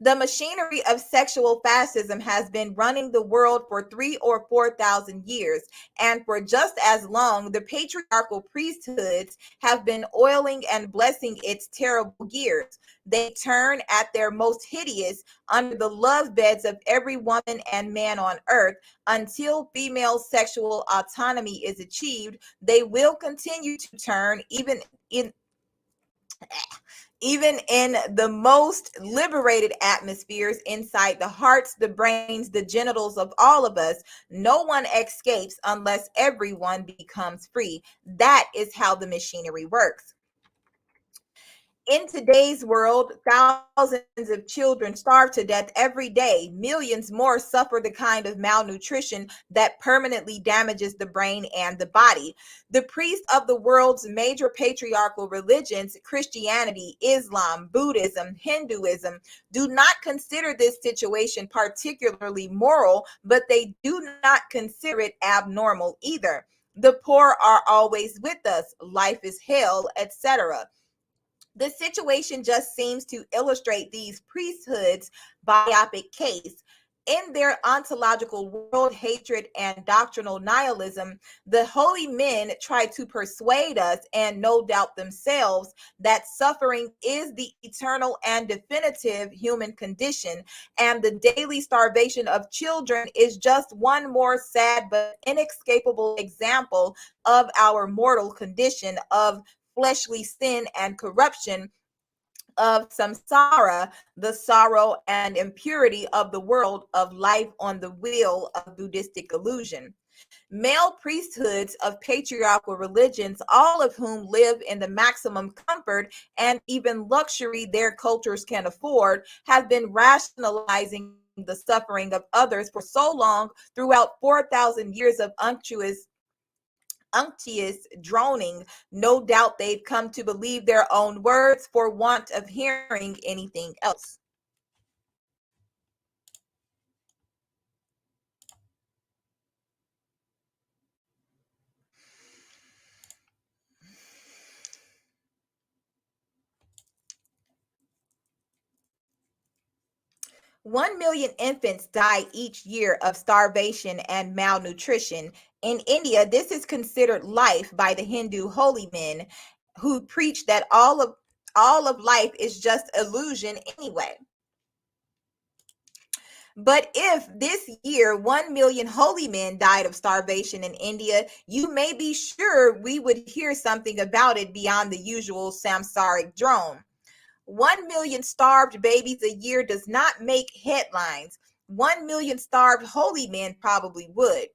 The machinery of sexual fascism has been running the world for 3 or 4,000 years, and for just as long, the patriarchal priesthoods have been oiling and blessing its terrible gears. They turn at their most hideous under the love beds of every woman and man on earth. Until female sexual autonomy is achieved, they will continue to turn even in the most liberated atmospheres, inside the hearts, the brains, the genitals of all of us. No one escapes unless everyone becomes free. That is how the machinery works. In today's world, thousands of children starve to death every day. Millions more suffer the kind of malnutrition that permanently damages the brain and the body. The priests of the world's major patriarchal religions, Christianity, Islam, Buddhism, Hinduism, do not consider this situation particularly moral, but they do not consider it abnormal either. The poor are always with us. Life is hell, etc. The situation just seems to illustrate these priesthoods' biopic case. In their ontological world hatred and doctrinal nihilism, the holy men try to persuade us, and no doubt themselves, that suffering is the eternal and definitive human condition, and the daily starvation of children is just one more sad but inescapable example of our mortal condition of fleshly sin and corruption, of samsara, the sorrow and impurity of the world of life on the wheel of Buddhistic illusion. Male priesthoods of patriarchal religions, all of whom live in the maximum comfort and even luxury their cultures can afford, have been rationalizing the suffering of others for so long throughout 4,000 years of unctuous droning. No doubt they've come to believe their own words for want of hearing anything else. One million infants die each year of starvation and malnutrition. In India, this is considered life by the Hindu holy men, who preach that all of life is just illusion anyway. But if this year 1 million holy men died of starvation in India, you may be sure we would hear something about it beyond the usual samsaric drone. 1 million starved babies a year does not make headlines. 1 million starved holy men probably would.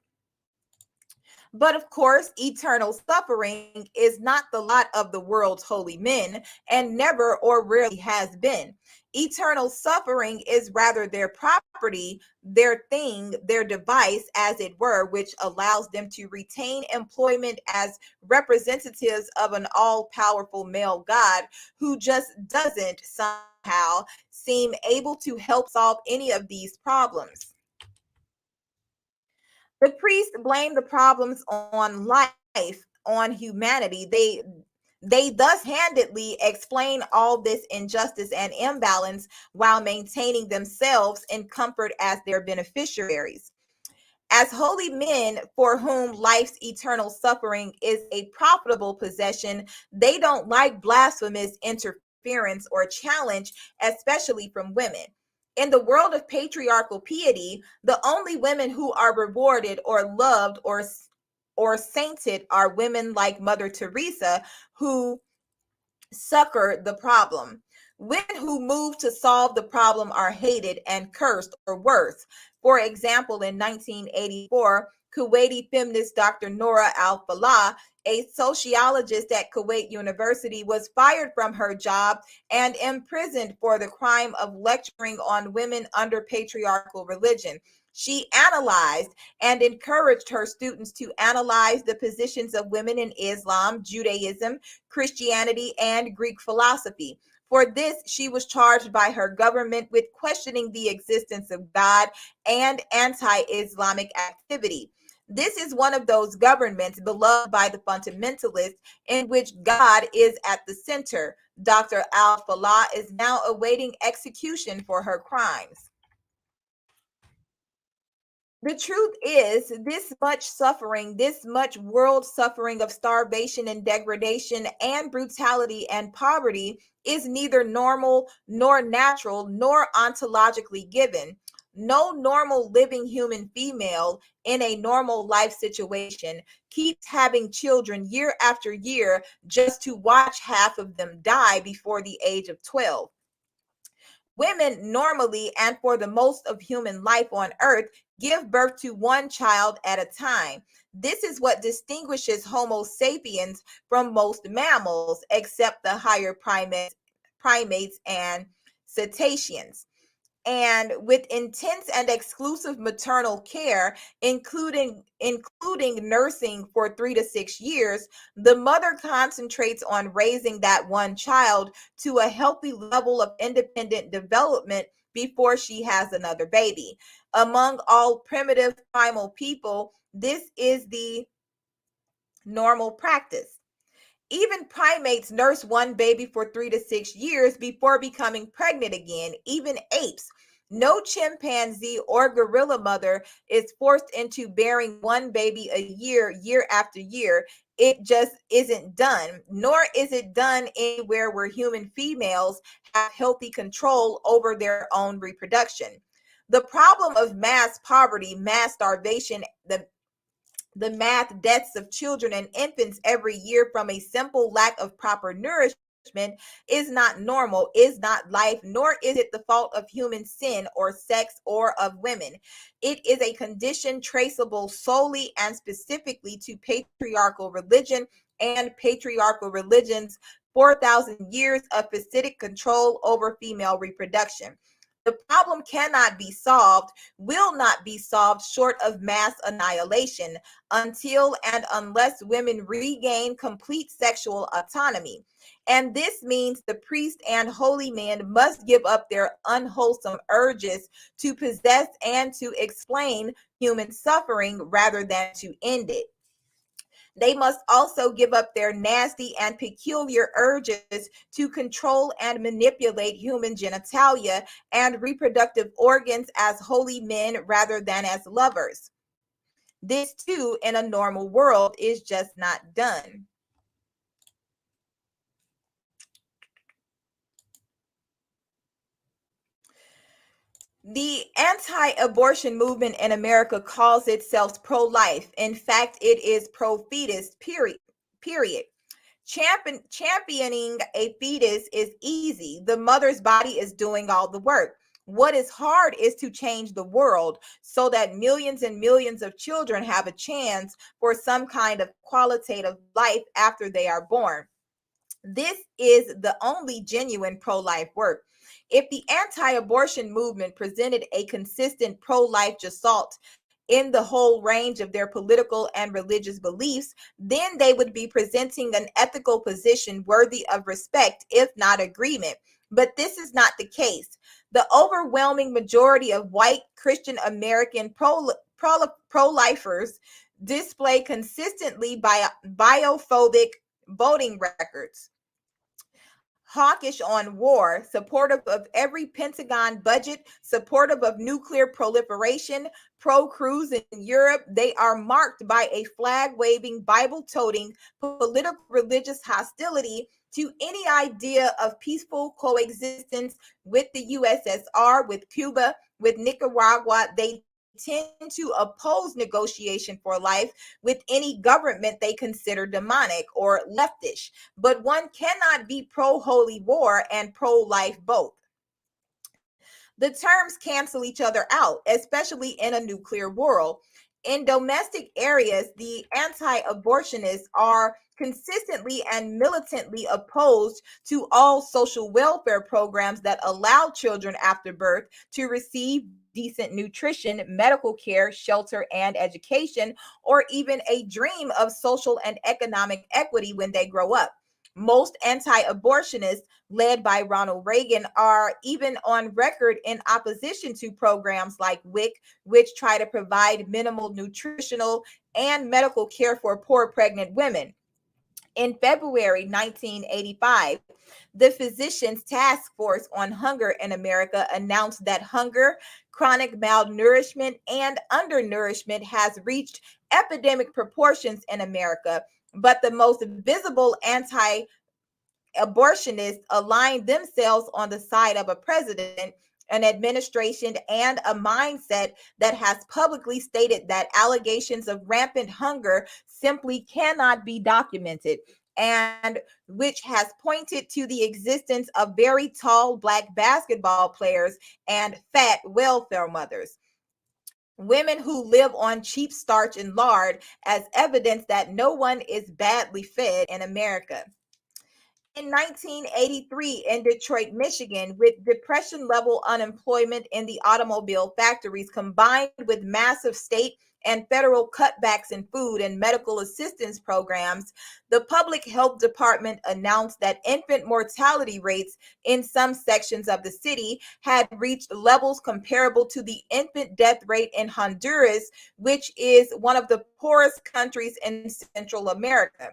But of course, eternal suffering is not the lot of the world's holy men, and never or rarely has been. Eternal suffering is rather their property, their thing, their device, as it were, which allows them to retain employment as representatives of an all-powerful male God who just doesn't somehow seem able to help solve any of these problems. The priests blame the problems on life, on humanity. They thus handedly explain all this injustice and imbalance while maintaining themselves in comfort as their beneficiaries. As holy men for whom life's eternal suffering is a profitable possession, they don't like blasphemous interference or challenge, especially from women. In the world of patriarchal piety, the only women who are rewarded or loved or sainted are women like Mother Teresa, who succor the problem. Women who move to solve the problem are hated and cursed or worse. For example, in 1984, Kuwaiti feminist Dr. Noura Al-Falah, a sociologist at Kuwait University, was fired from her job and imprisoned for the crime of lecturing on women under patriarchal religion. She analyzed and encouraged her students to analyze the positions of women in Islam, Judaism, Christianity, and Greek philosophy. For this, she was charged by her government with questioning the existence of God and anti-Islamic activity. This is one of those governments beloved by the fundamentalists in which God is at the center. Dr. Al-Falah is now awaiting execution for her crimes. The truth is, this much suffering, this much world suffering of starvation and degradation and brutality and poverty is neither normal nor natural nor ontologically given. No normal living human female in a normal life situation keeps having children year after year just to watch half of them die before the age of 12. Women normally, and for the most of human life on earth, give birth to one child at a time. This is what distinguishes Homo sapiens from most mammals, except the higher primates and cetaceans. And with intense and exclusive maternal care, including nursing for 3 to 6 years, the mother concentrates on raising that one child to a healthy level of independent development before she has another baby. Among all primitive primal people, this is the normal practice. Even primates nurse one baby for 3 to 6 years before becoming pregnant again, even apes. No chimpanzee or gorilla mother is forced into bearing one baby a year, year after year. It just isn't done, nor is it done anywhere where human females have healthy control over their own reproduction. The problem of mass poverty, mass starvation, the mass deaths of children and infants every year from a simple lack of proper nourishment is not normal, is not life, nor is it the fault of human sin or sex or of women. It is a condition traceable solely and specifically to patriarchal religion and patriarchal religion's 4,000 years of Hasidic control over female reproduction. The problem cannot be solved, will not be solved short of mass annihilation until and unless women regain complete sexual autonomy. And this means the priest and holy men must give up their unwholesome urges to possess and to explain human suffering rather than to end it. They must also give up their nasty and peculiar urges to control and manipulate human genitalia and reproductive organs as holy men rather than as lovers. This, too, in a normal world, is just not done. The anti-abortion movement in America calls itself pro-life. In fact, it is pro-fetus, period. Championing a fetus is easy. The mother's body is doing all the work. What is hard is to change the world so that millions and millions of children have a chance for some kind of qualitative life after they are born. This is the only genuine pro-life work. If the anti-abortion movement presented a consistent pro-life gestalt in the whole range of their political and religious beliefs, then they would be presenting an ethical position worthy of respect, if not agreement. But this is not the case. The overwhelming majority of white Christian American pro-lifers display consistently biophobic voting records, hawkish on war, supportive of every Pentagon budget, supportive of nuclear proliferation, pro-cruise in Europe. They are marked by a flag-waving, Bible-toting, political religious hostility to any idea of peaceful coexistence with the USSR, with Cuba, with Nicaragua. They tend to oppose negotiation for life with any government they consider demonic or leftish. But one cannot be pro-holy war and pro-life both. The terms cancel each other out, especially in a nuclear world. In domestic areas, the anti-abortionists are consistently and militantly opposed to all social welfare programs that allow children after birth to receive decent nutrition, medical care, shelter, and education, or even a dream of social and economic equity when they grow up. Most anti-abortionists, led by Ronald Reagan, are even on record in opposition to programs like WIC, which try to provide minimal nutritional and medical care for poor pregnant women. In February 1985, the Physicians Task Force on Hunger in America announced that hunger, chronic malnourishment, and undernourishment has reached epidemic proportions in America. But the most visible abortionists aligned themselves on the side of a president, an administration, and a mindset that has publicly stated that allegations of rampant hunger simply cannot be documented, and which has pointed to the existence of very tall Black basketball players and fat welfare mothers, women who live on cheap starch and lard, as evidence that no one is badly fed in America. In 1983, in Detroit, Michigan, with depression level unemployment in the automobile factories combined with massive state and federal cutbacks in food and medical assistance programs, the Public Health Department announced that infant mortality rates in some sections of the city had reached levels comparable to the infant death rate in Honduras, which is one of the poorest countries in Central America.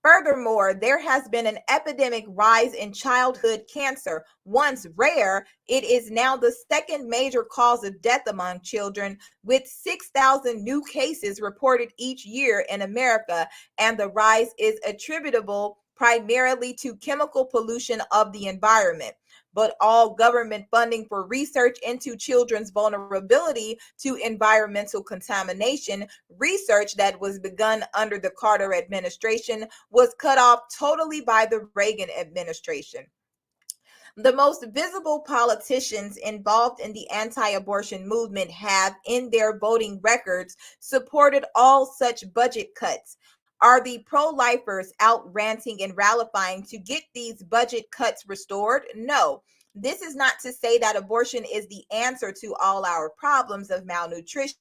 Furthermore, there has been an epidemic rise in childhood cancer. Once rare, it is now the second major cause of death among children, with 6,000 new cases reported each year in America, and the rise is attributable primarily to chemical pollution of the environment. But all government funding for research into children's vulnerability to environmental contamination, research that was begun under the Carter administration, was cut off totally by the Reagan administration. The most visible politicians involved in the anti-abortion movement have, in their voting records, supported all such budget cuts. Are the pro-lifers out ranting and rallying to get these budget cuts restored? No. This is not to say that abortion is the answer to all our problems of malnutrition,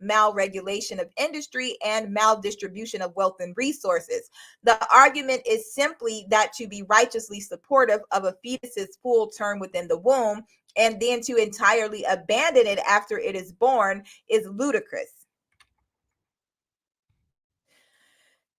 malregulation of industry, and maldistribution of wealth and resources. The argument is simply that to be righteously supportive of a fetus's full term within the womb and then to entirely abandon it after it is born is ludicrous.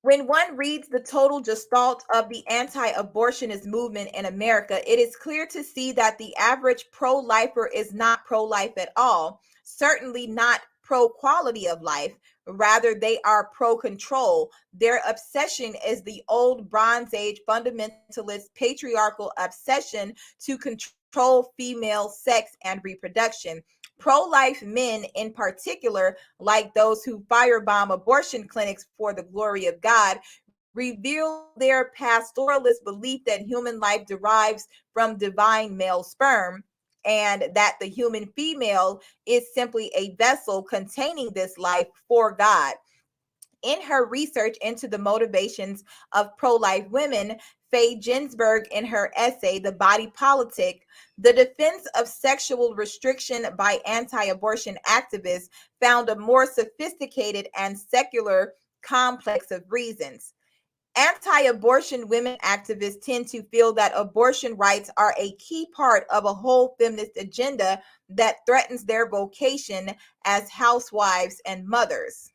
When one reads the total gestalt of the anti-abortionist movement in America, it is clear to see that the average pro-lifer is not pro-life at all, certainly not pro-quality of life. Rather, they are pro-control. Their obsession is the old Bronze Age fundamentalist patriarchal obsession to control female sex and reproduction. Pro-life men in particular, like those who firebomb abortion clinics for the glory of God, reveal their pastoralist belief that human life derives from divine male sperm, and that the human female is simply a vessel containing this life for God. In her research into the motivations of pro-life women, Faye Ginsburg, in her essay, The Body Politic, the defense of sexual restriction by anti abortion activists found a more sophisticated and secular complex of reasons. Anti abortion women activists tend to feel that abortion rights are a key part of a whole feminist agenda that threatens their vocation as housewives and mothers.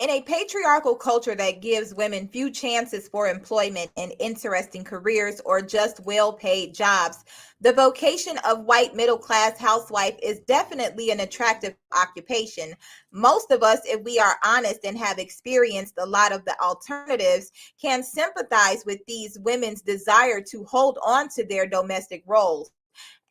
In a patriarchal culture that gives women few chances for employment in interesting careers or just well paid jobs, the vocation of white middle class housewife is definitely an attractive occupation. Most of us, if we are honest and have experienced a lot of the alternatives, can sympathize with these women's desire to hold on to their domestic roles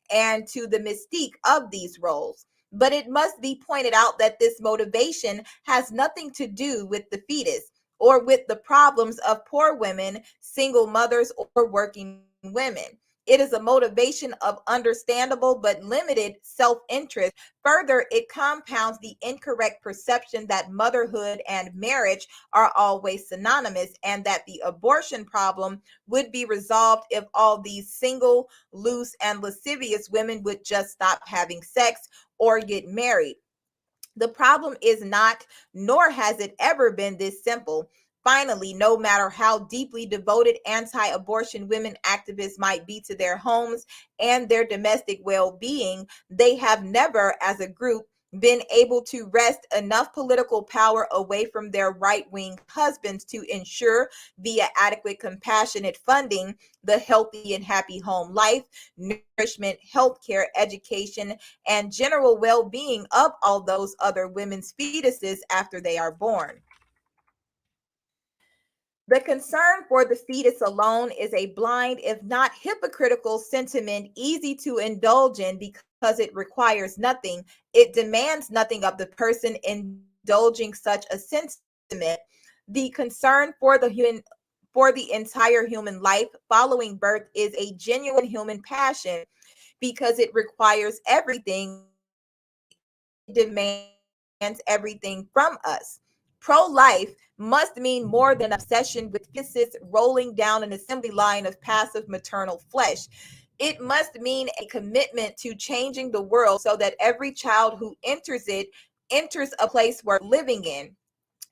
and to the mystique of these roles. But it must be pointed out that this motivation has nothing to do with the fetus or with the problems of poor women, single mothers, or working women. It is a motivation of understandable but limited self interest. Further, it compounds the incorrect perception that motherhood and marriage are always synonymous and that the abortion problem would be resolved if all these single, loose, and lascivious women would just stop having sex or get married. The problem is not, nor has it ever been, this simple. Finally, no matter how deeply devoted anti abortion women activists might be to their homes and their domestic well being, they have never, as a group, been able to wrest enough political power away from their right wing husbands to ensure, via adequate, compassionate funding, the healthy and happy home life, nourishment, healthcare, education, and general well being of all those other women's fetuses after they are born. The concern for the fetus alone is a blind, if not hypocritical, sentiment easy to indulge in because it requires nothing. It demands nothing of the person indulging such a sentiment. The concern for the entire human life following birth is a genuine human passion because it requires everything, demands everything from us. Pro life must mean more than obsession with fetuses rolling down an assembly line of passive maternal flesh. It must mean a commitment to changing the world so that every child who enters it enters a place worth living in.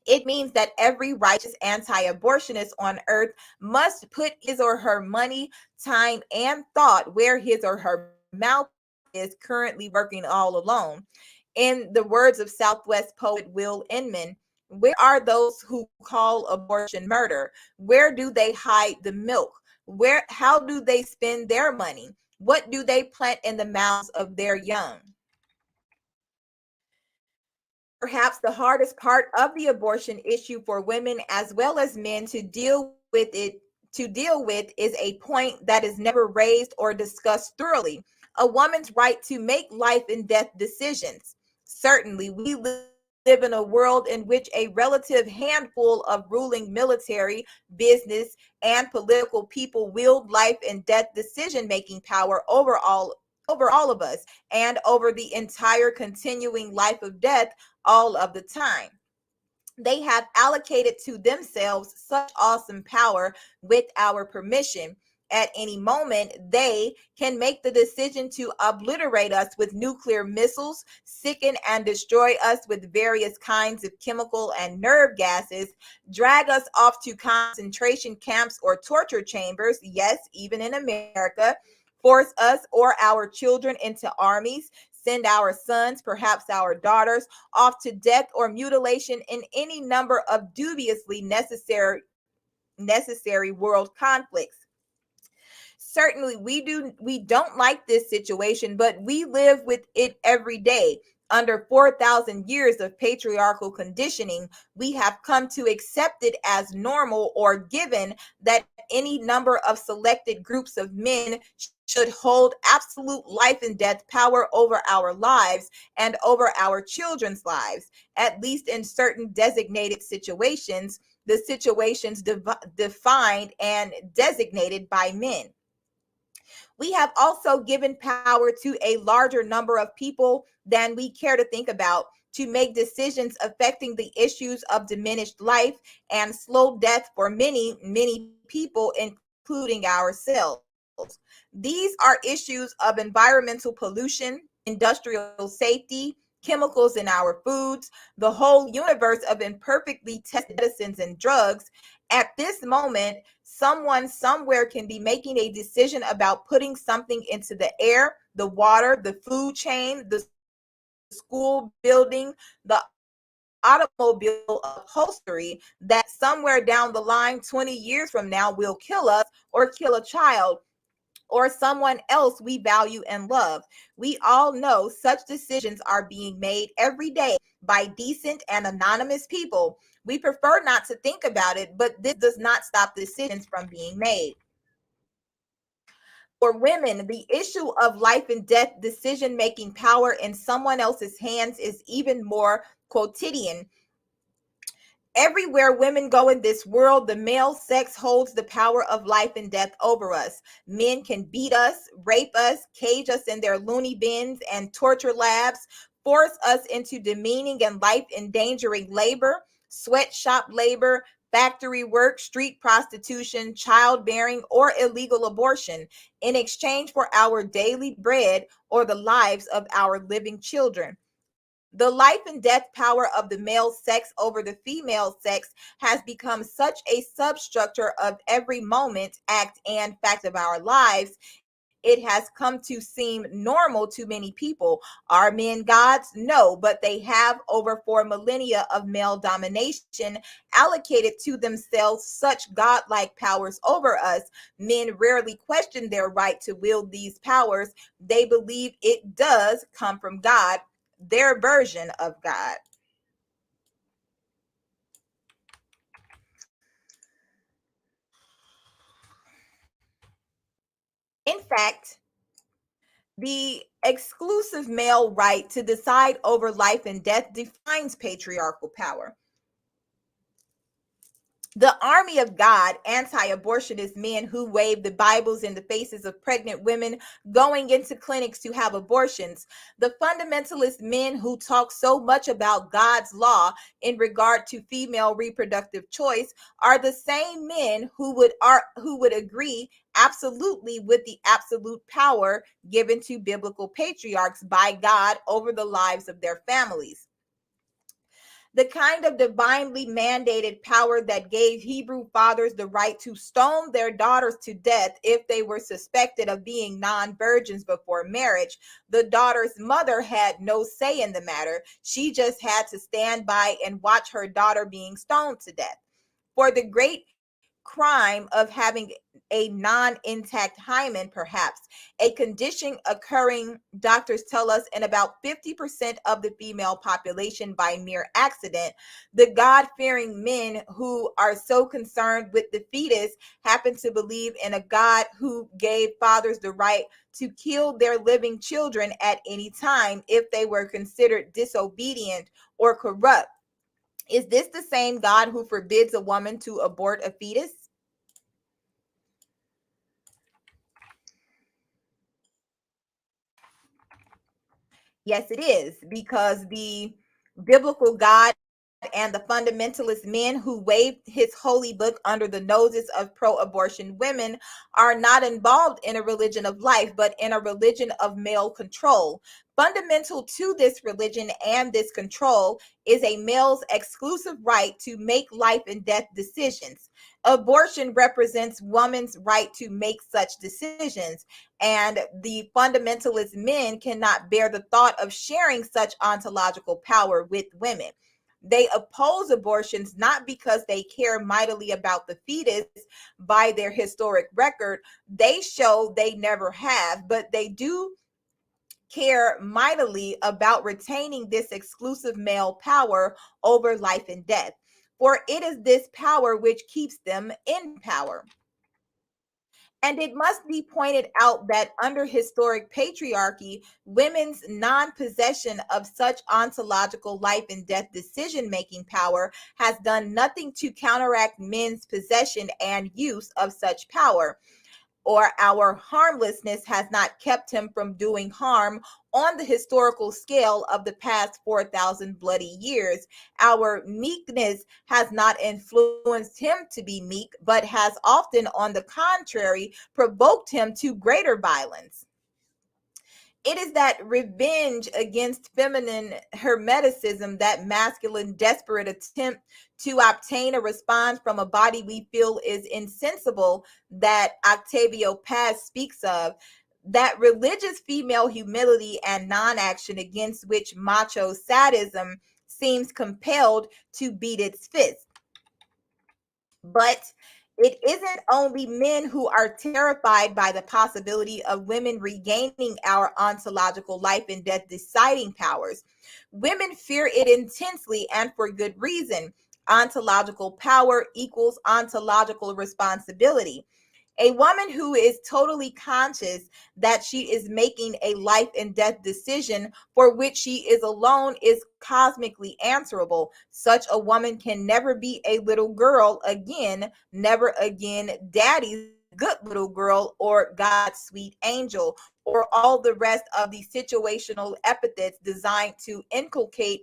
It means that every righteous anti abortionist on earth must put his or her money, time, and thought where his or her mouth is, currently working all alone. In the words of Southwest poet Will Inman, where are those who call abortion murder? Where do they hide the milk? How do they spend their money? What do they plant in the mouths of their young? Perhaps the hardest part of the abortion issue for women as well as men to deal with is a point that is never raised or discussed thoroughly: a woman's right to make life and death decisions. Certainly, we live in a world in which a relative handful of ruling military, business, and political people wield life and death decision making power over all of us and over the entire continuing life of death all of the time. They have allocated to themselves such awesome power with our permission. At any moment, they can make the decision to obliterate us with nuclear missiles, sicken and destroy us with various kinds of chemical and nerve gases, drag us off to concentration camps or torture chambers, yes, even in America, force us or our children into armies, send our sons, perhaps our daughters, off to death or mutilation in any number of dubiously necessary world conflicts. Certainly we don't like this situation, but we live with it every day. Under 4,000 years of patriarchal conditioning, we have come to accept it as normal or given that any number of selected groups of men should hold absolute life and death power over our lives and over our children's lives, at least in certain designated situations, the situations defined and designated by men. We have also given power to a larger number of people than we care to think about to make decisions affecting the issues of diminished life and slow death for many, many people, including ourselves. These are issues of environmental pollution, industrial safety, chemicals in our foods, the whole universe of imperfectly tested medicines and drugs. At this moment, someone somewhere can be making a decision about putting something into the air, the water, the food chain, the school building, the automobile upholstery that somewhere down the line 20 years from now will kill us or kill a child or someone else we value and love. We all know such decisions are being made every day by decent and anonymous people. We prefer not to think about it, but this does not stop decisions from being made. For women, the issue of life and death decision making power in someone else's hands is even more quotidian. Everywhere women go in this world, the male sex holds the power of life and death over us. Men can beat us, rape us, cage us in their loony bins and torture labs, force us into demeaning and life endangering labor, sweatshop labor, factory work, street prostitution, childbearing, or illegal abortion in exchange for our daily bread or the lives of our living children. The life and death power of the male sex over the female sex has become such a substructure of every moment, act, and fact of our lives. It has come to seem normal to many people. Are men gods? No, but they have over 4 millennia of male domination allocated to themselves such godlike powers over us. Men rarely question their right to wield these powers. They believe it does come from God, their version of God. In fact, the exclusive male right to decide over life and death defines patriarchal power. The army of God, anti-abortionist men who wave the Bibles in the faces of pregnant women going into clinics to have abortions, the fundamentalist men who talk so much about God's law in regard to female reproductive choice are the same men who would agree absolutely with the absolute power given to biblical patriarchs by God over the lives of their families. The kind of divinely mandated power that gave Hebrew fathers the right to stone their daughters to death if they were suspected of being non-virgins before marriage. The daughter's mother had no say in the matter. She just had to stand by and watch her daughter being stoned to death. For the great crime of having a non-intact hymen, perhaps a condition occurring, doctors tell us, in about 50% of the female population by mere accident. The God-fearing men who are so concerned with the fetus happen to believe in a God who gave fathers the right to kill their living children at any time if they were considered disobedient or corrupt. Is this the same God who forbids a woman to abort a fetus? Yes, it is, because the biblical God and the fundamentalist men who waved his holy book under the noses of pro-abortion women are not involved in a religion of life, but in a religion of male control. Fundamental to this religion and this control is a male's exclusive right to make life and death decisions. Abortion represents woman's right to make such decisions, and the fundamentalist men cannot bear the thought of sharing such ontological power with women. They oppose abortions not because they care mightily about the fetus by their historic record. They show they never have, but they do care mightily about retaining this exclusive male power over life and death, for it is this power which keeps them in power. And it must be pointed out that under historic patriarchy, women's non possession of such ontological life and death decision making power has done nothing to counteract men's possession and use of such power, or our harmlessness has not kept him from doing harm on the historical scale of the past 4,000 bloody years. Our meekness has not influenced him to be meek, but has often, on the contrary, provoked him to greater violence. It is that revenge against feminine hermeticism, that masculine desperate attempt to obtain a response from a body we feel is insensible, that Octavio Paz speaks of, that religious female humility and non-action against which macho sadism seems compelled to beat its fist. But it isn't only men who are terrified by the possibility of women regaining our ontological life and death deciding powers. Women fear it intensely, and for good reason. Ontological power equals ontological responsibility. A woman who is totally conscious that she is making a life and death decision for which she is alone is cosmically answerable. Such a woman can never be a little girl again, never again daddy's good little girl or God's sweet angel, or all the rest of the situational epithets designed to inculcate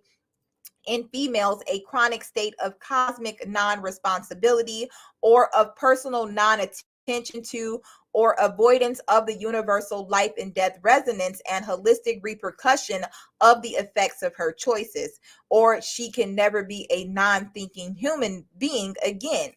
in females a chronic state of cosmic non-responsibility, or of personal non-attention to or avoidance of the universal life and death resonance and holistic repercussion of the effects of her choices, or she can never be a non-thinking human being again.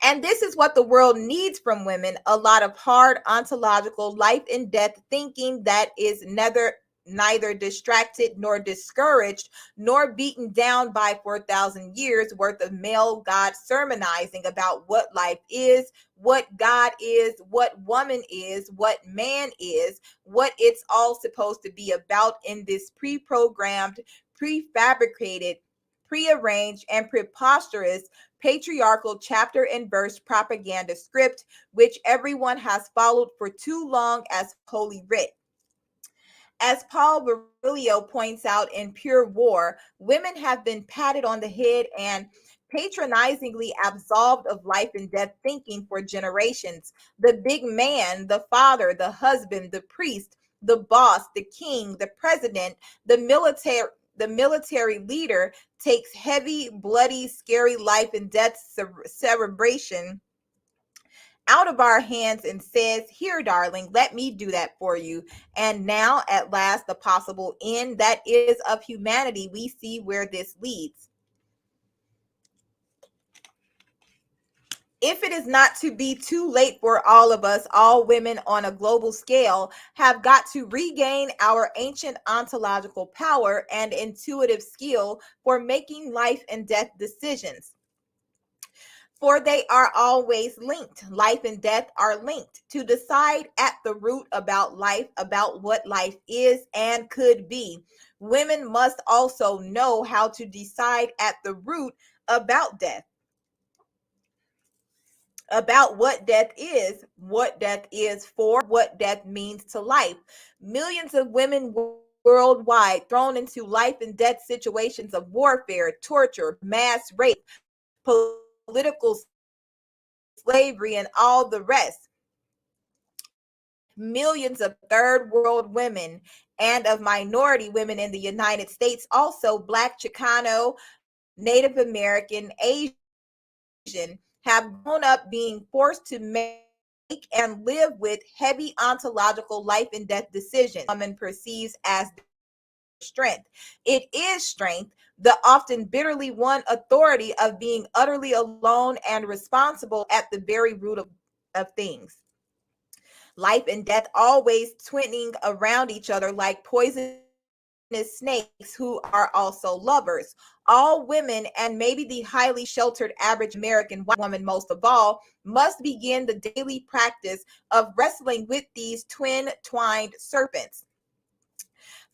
And this is what the world needs from women: a lot of hard ontological life and death thinking that is neither distracted nor discouraged nor beaten down by 4,000 years worth of male God sermonizing about what life is, what God is, what woman is, what man is, what it's all supposed to be about in this pre-programmed, prefabricated, prearranged, and preposterous patriarchal chapter and verse propaganda script, which everyone has followed for too long as holy writ. As Paul Virilio points out in Pure War, women have been patted on the head and patronizingly absolved of life and death thinking for generations. The big man, the father, the husband, the priest, the boss, the king, the president, the military leader takes heavy, bloody, scary life and death celebration out of our hands and says, "Here, darling, let me do that for you." And now, at last, the possible end that is of humanity, we see where this leads. If it is not to be too late for all of us, all women on a global scale have got to regain our ancient ontological power and intuitive skill for making life and death decisions. For they are always linked. Life and death are linked. To decide at the root about life, about what life is and could be, women must also know how to decide at the root about death, about what death is for, what death means to life. Millions of women worldwide thrown into life and death situations of warfare, torture, mass rape, political slavery, and all the rest. Millions of third world women and of minority women in the United States, also Black, Chicano, Native American, Asian, have grown up being forced to make and live with heavy ontological life and death decisions woman perceives as strength. It is strength, the often bitterly won authority of being utterly alone and responsible at the very root of things. Life and death always twinning around each other like poisonous snakes who are also lovers. All women, and maybe the highly sheltered average American white woman most of all, must begin the daily practice of wrestling with these twin twined serpents.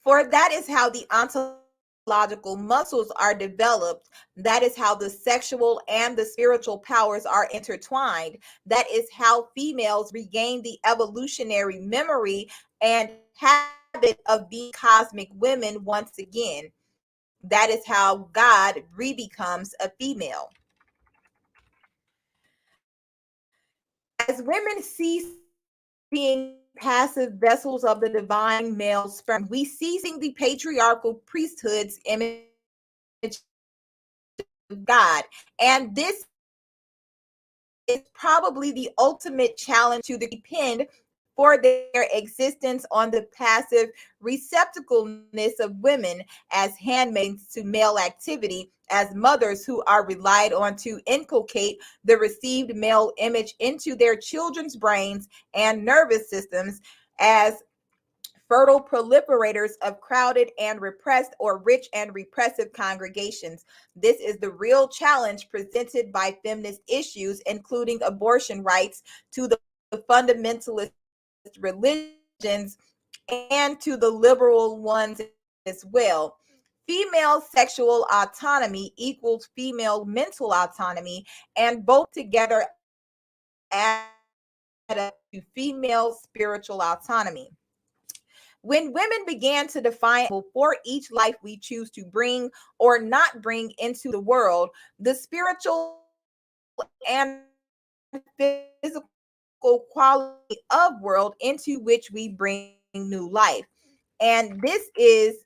For that is how the ontological muscles are developed. That is how the sexual and the spiritual powers are intertwined. That is how females regain the evolutionary memory and habit of being cosmic women once again. That is how God re-becomes a female. As women cease being passive vessels of the divine male sperm, we ceasing the patriarchal priesthood's image of God. And this is probably the ultimate challenge to depend for their existence on the passive receptacleness of women as handmaids to male activity, as mothers who are relied on to inculcate the received male image into their children's brains and nervous systems, as fertile proliferators of crowded and repressed or rich and repressive congregations. This is the real challenge presented by feminist issues, including abortion rights, to the fundamentalist religions and to the liberal ones as well. Female sexual autonomy equals female mental autonomy, and both together add up to female spiritual autonomy. When women began to define for each life we choose to bring or not bring into the world, the spiritual and physical quality of world into which we bring new life. And this is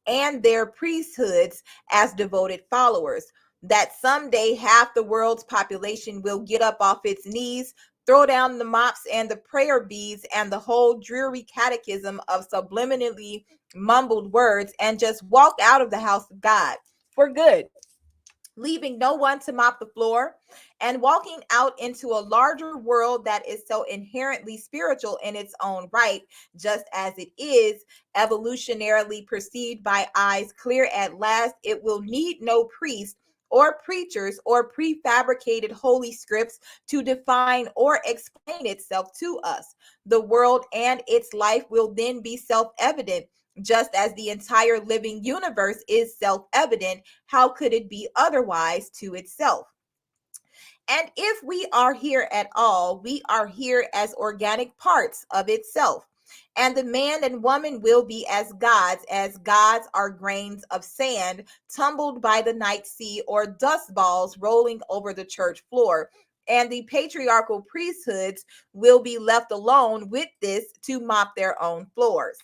and their priesthoods as devoted followers. That someday half the world's population will get up off its knees, throw down the mops and the prayer beads and the whole dreary catechism of subliminally mumbled words and just walk out of the house of God for good, leaving no one to mop the floor, and walking out into a larger world that is so inherently spiritual in its own right, just as it is evolutionarily perceived by eyes clear at last. It will need no priest or preachers or prefabricated holy scripts to define or explain itself to us. The world and its life will then be self-evident, just as the entire living universe is self-evident. How could it be otherwise to itself? And if we are here at all, we are here as organic parts of itself. And the man and woman will be as gods are grains of sand tumbled by the night sea or dust balls rolling over the church floor. And the patriarchal priesthoods will be left alone with this to mop their own floors.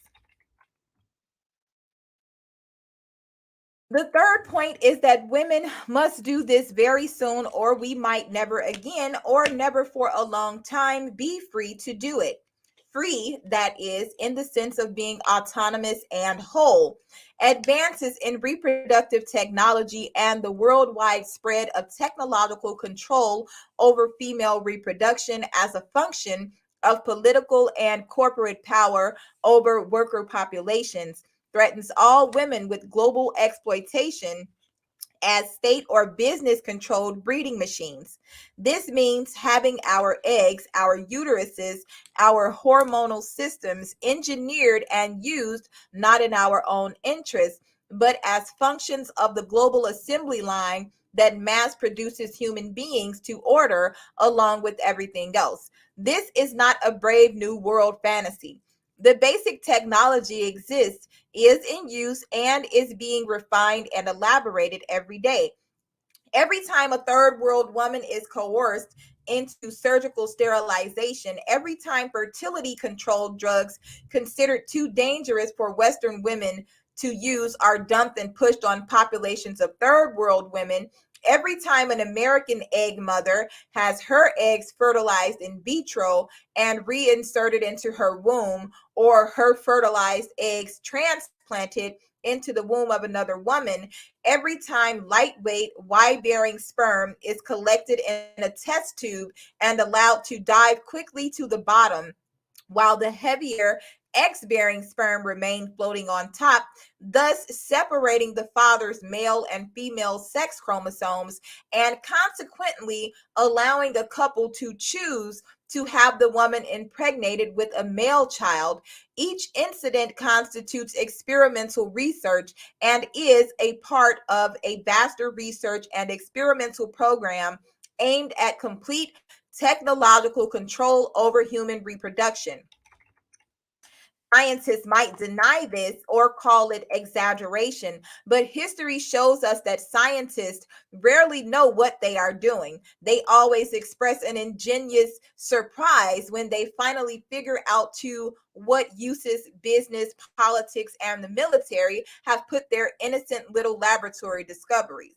The third point is that women must do this very soon, or we might never again, or never for a long time, be free to do it. Free, that is, in the sense of being autonomous and whole. Advances in reproductive technology and the worldwide spread of technological control over female reproduction as a function of political and corporate power over worker populations threatens all women with global exploitation as state or business controlled breeding machines. This means having our eggs, our uteruses, our hormonal systems engineered and used not in our own interest, but as functions of the global assembly line that mass produces human beings to order along with everything else. This is not a brave new world fantasy. The basic technology exists, is in use, and is being refined and elaborated every day. Every time a third world woman is coerced into surgical sterilization, every time fertility controlled drugs considered too dangerous for Western women to use are dumped and pushed on populations of third world women, every time an American egg mother has her eggs fertilized in vitro and reinserted into her womb, or her fertilized eggs transplanted into the womb of another woman, every time lightweight, wide-bearing sperm is collected in a test tube and allowed to dive quickly to the bottom, while the heavier X-bearing sperm remain floating on top, thus separating the father's male and female sex chromosomes and consequently allowing a couple to choose to have the woman impregnated with a male child. Each incident constitutes experimental research and is a part of a vaster research and experimental program aimed at complete technological control over human reproduction. Scientists might deny this or call it exaggeration, but history shows us that scientists rarely know what they are doing. They always express an ingenuous surprise when they finally figure out to what uses business, politics, and the military have put their innocent little laboratory discoveries.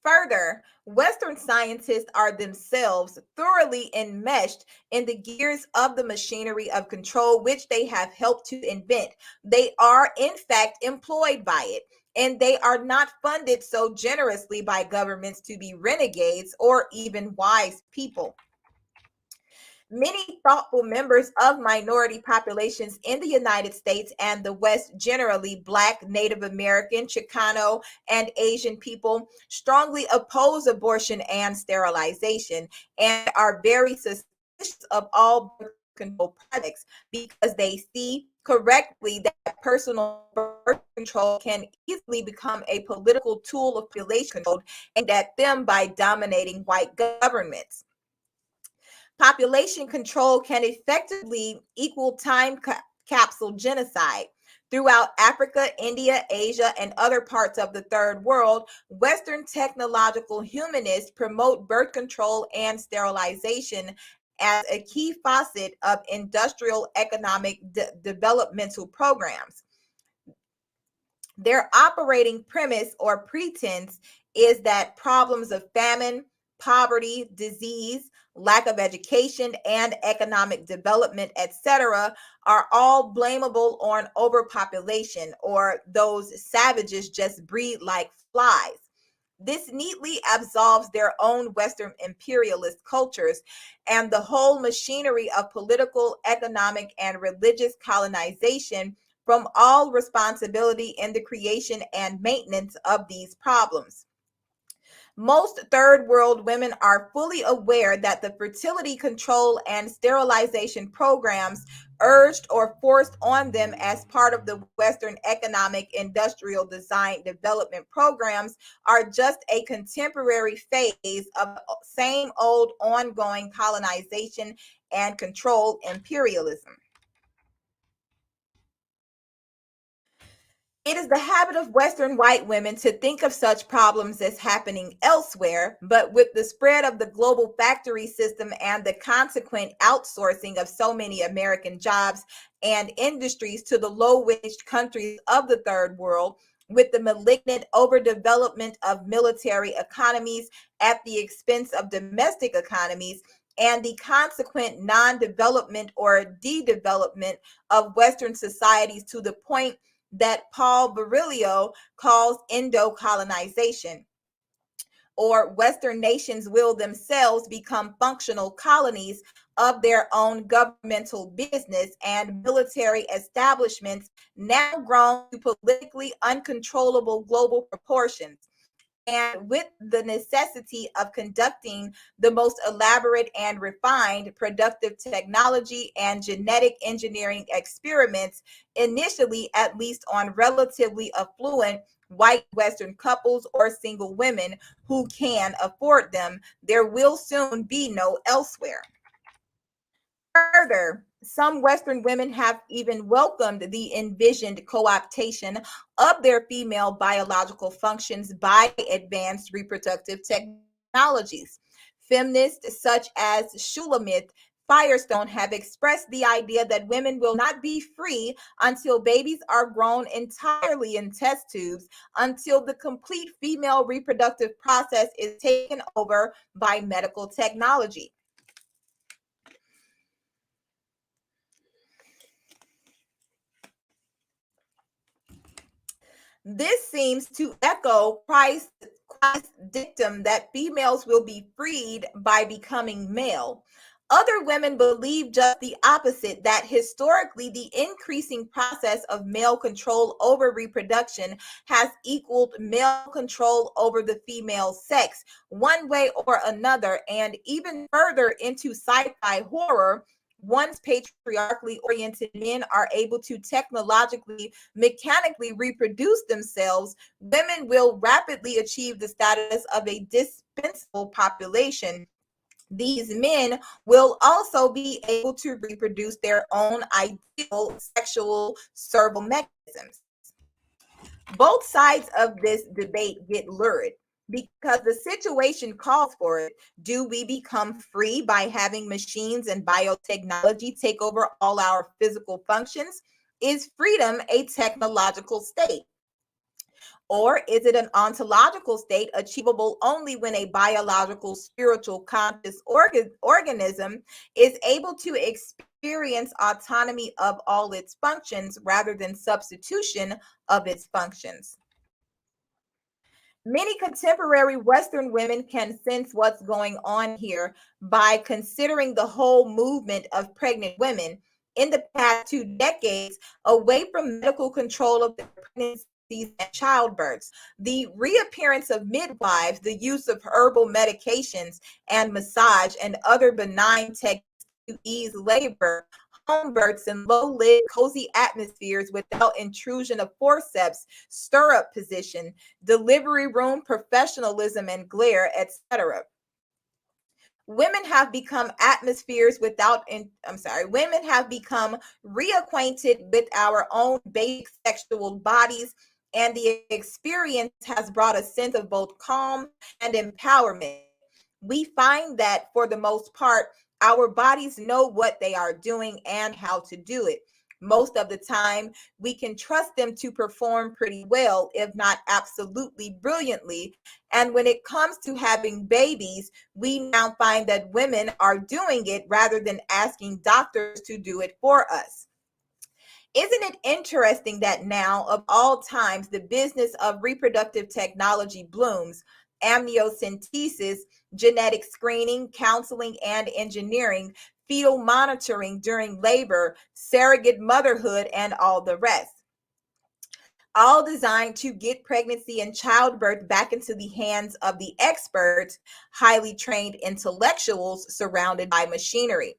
Further, Western scientists are themselves thoroughly enmeshed in the gears of the machinery of control which they have helped to invent. They are, in fact, employed by it, and they are not funded so generously by governments to be renegades or even wise people. Many thoughtful members of minority populations in the United States and the West generally, Black, Native American, Chicano, and Asian people, strongly oppose abortion and sterilization and are very suspicious of all birth control projects because they see correctly that personal birth control can easily become a political tool of population control aimed at them by dominating white governments. Population control can effectively equal time capsule genocide. Throughout Africa, India, Asia, and other parts of the third world, Western technological humanists promote birth control and sterilization as a key facet of industrial economic developmental programs. Their operating premise or pretense is that problems of famine, poverty, disease, lack of education, and economic development, etc., are all blamable on overpopulation, or those savages just breed like flies. This neatly absolves their own Western imperialist cultures and the whole machinery of political, economic, and religious colonization from all responsibility in the creation and maintenance of these problems. Most third world women are fully aware that the fertility control and sterilization programs urged or forced on them as part of the Western economic industrial design development programs are just a contemporary phase of same old ongoing colonization and control imperialism. It is the habit of Western white women to think of such problems as happening elsewhere, but with the spread of the global factory system and the consequent outsourcing of so many American jobs and industries to the low-wage countries of the third world, with the malignant overdevelopment of military economies at the expense of domestic economies, and the consequent non-development or de-development of Western societies to the point that Paul Virilio calls Indo-colonization, or Western nations will themselves become functional colonies of their own governmental business and military establishments now grown to politically uncontrollable global proportions, and with the necessity of conducting the most elaborate and refined productive technology and genetic engineering experiments, initially at least on relatively affluent white Western couples or single women who can afford them, there will soon be no elsewhere. Further, some Western women have even welcomed the envisioned co-optation of their female biological functions by advanced reproductive technologies. Feminists such as Shulamith Firestone have expressed the idea that women will not be free until babies are grown entirely in test tubes, until the complete female reproductive process is taken over by medical technology. This seems to echo Christ's dictum that females will be freed by becoming male. Other women believe just the opposite, that historically the increasing process of male control over reproduction has equaled male control over the female sex, one way or another. And even further into sci-fi horror, once patriarchally oriented men are able to technologically, mechanically reproduce themselves, women will rapidly achieve the status of a dispensable population. These men will also be able to reproduce their own ideal sexual serval mechanisms. Both sides of this debate get lurid because the situation calls for it. Do we become free by having machines and biotechnology take over all our physical functions? Is freedom a technological state? Or is it an ontological state achievable only when a biological, spiritual, conscious organism is able to experience autonomy of all its functions rather than substitution of its functions? Many contemporary Western women can sense what's going on here by considering the whole movement of pregnant women in the past 2 decades away from medical control of their pregnancies and childbirths. The reappearance of midwives, the use of herbal medications and massage and other benign techniques to ease labor, home births in low-lit, cozy atmospheres without intrusion of forceps, stirrup position, delivery room professionalism and glare, etc. Women have become women have become reacquainted with our own basic sexual bodies, and the experience has brought a sense of both calm and empowerment. We find that for the most part, our bodies know what they are doing and how to do it. Most of the time, we can trust them to perform pretty well, if not absolutely brilliantly. And when it comes to having babies, we now find that women are doing it rather than asking doctors to do it for us. Isn't it interesting that now, of all times, the business of reproductive technology blooms? Amniocentesis, genetic screening, counseling and engineering, fetal monitoring during labor, surrogate motherhood, and all the rest. All designed to get pregnancy and childbirth back into the hands of the experts, highly trained intellectuals surrounded by machinery.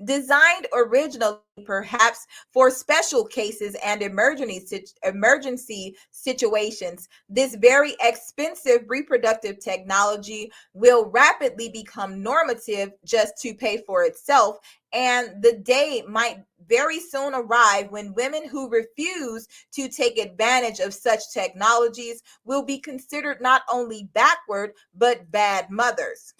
Designed originally perhaps for special cases and emergency situations, this very expensive reproductive technology will rapidly become normative just to pay for itself. And the day might very soon arrive when women who refuse to take advantage of such technologies will be considered not only backward, but bad mothers.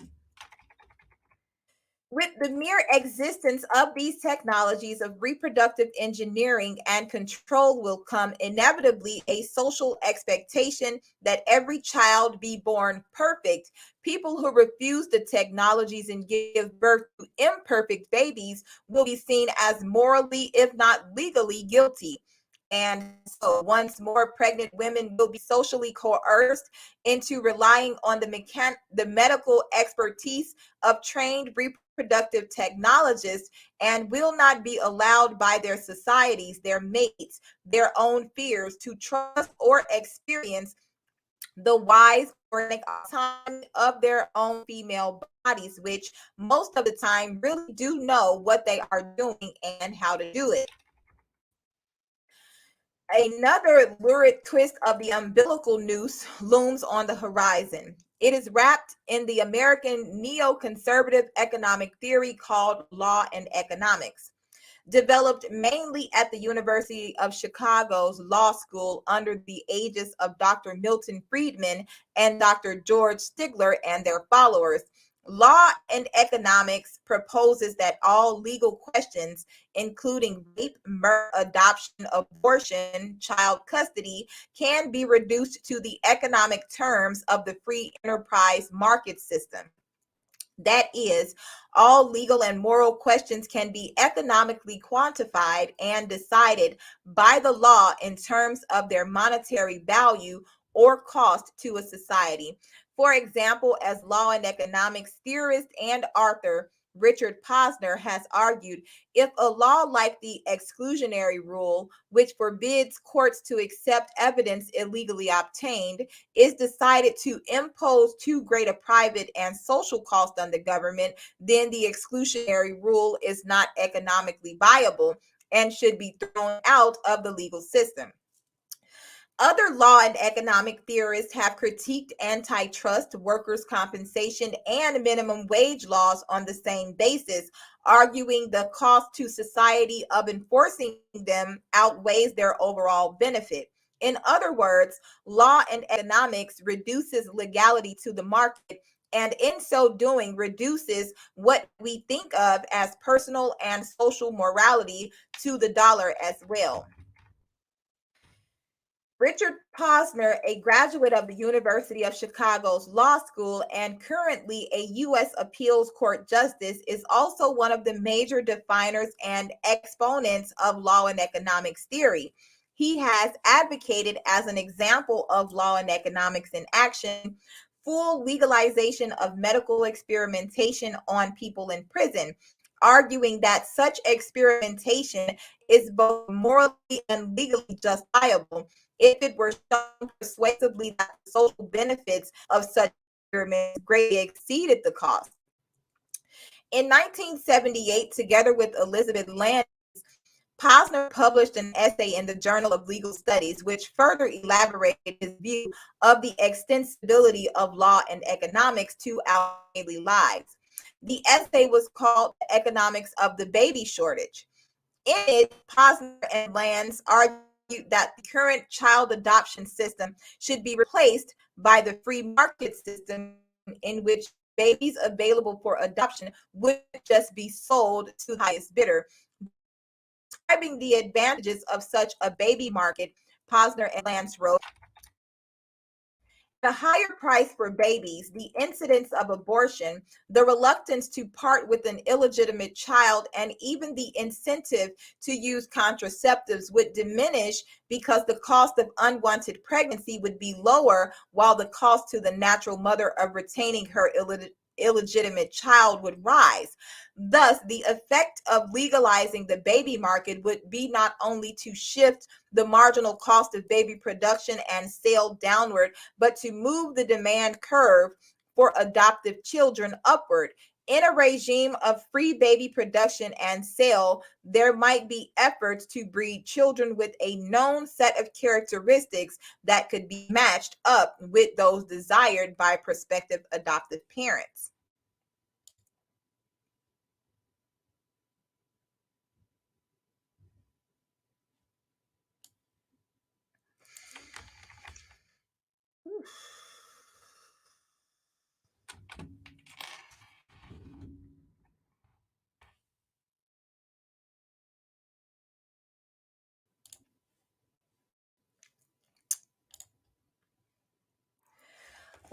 With the mere existence of these technologies of reproductive engineering and control will come inevitably a social expectation that every child be born perfect. People who refuse the technologies and give birth to imperfect babies will be seen as morally, if not legally, guilty. And so, once more, pregnant women will be socially coerced into relying on the medical expertise of trained reproductive technologists, and will not be allowed by their societies, their mates, their own fears to trust or experience the wise organic autonomy of their own female bodies, which most of the time really do know what they are doing and how to do it. Another lurid twist of the umbilical noose looms on the horizon. It is wrapped in the American neoconservative economic theory called law and economics, developed mainly at the University of Chicago's law school under the aegis of Dr. Milton Friedman and Dr. George Stigler and their followers. Law and economics proposes that all legal questions, including rape, murder, adoption, abortion, child custody, can be reduced to the economic terms of the free enterprise market system. That is, all legal and moral questions can be economically quantified and decided by the law in terms of their monetary value or cost to a society. For example, as law and economics theorist and author Richard Posner, has argued if a law like the exclusionary rule, which forbids courts to accept evidence illegally obtained, is decided to impose too great a private and social cost on the government, then the exclusionary rule is not economically viable and should be thrown out of the legal system. Other law and economic theorists have critiqued antitrust, workers' compensation, and minimum wage laws on the same basis, arguing the cost to society of enforcing them outweighs their overall benefit. In other words, law and economics reduces legality to the market, and in so doing reduces what we think of as personal and social morality to the dollar as well. Richard Posner, a graduate of the University of Chicago's Law School and currently a U.S. Appeals Court Justice, is also one of the major definers and exponents of law and economics theory. He has advocated, as an example of law and economics in action, full legalization of medical experimentation on people in prison, arguing that such experimentation is both morally and legally justifiable if it were shown persuasively that the social benefits of such experiments greatly exceeded the cost. In 1978, together with Elizabeth Land, Posner published an essay in the Journal of Legal Studies, which further elaborated his view of the extensibility of law and economics to our daily lives. The essay was called The Economics of the Baby Shortage. In it, Posner and Lands argued that the current child adoption system should be replaced by the free market system in which babies available for adoption would just be sold to the highest bidder. Describing the advantages of such a baby market, Posner and Lands wrote, the higher price for babies, the incidence of abortion, the reluctance to part with an illegitimate child, and even the incentive to use contraceptives would diminish because the cost of unwanted pregnancy would be lower, while the cost to the natural mother of retaining her illegitimate child would rise. Thus, the effect of legalizing the baby market would be not only to shift the marginal cost of baby production and sale downward, but to move the demand curve for adoptive children upward. In a regime of free baby production and sale, there might be efforts to breed children with a known set of characteristics that could be matched up with those desired by prospective adoptive parents.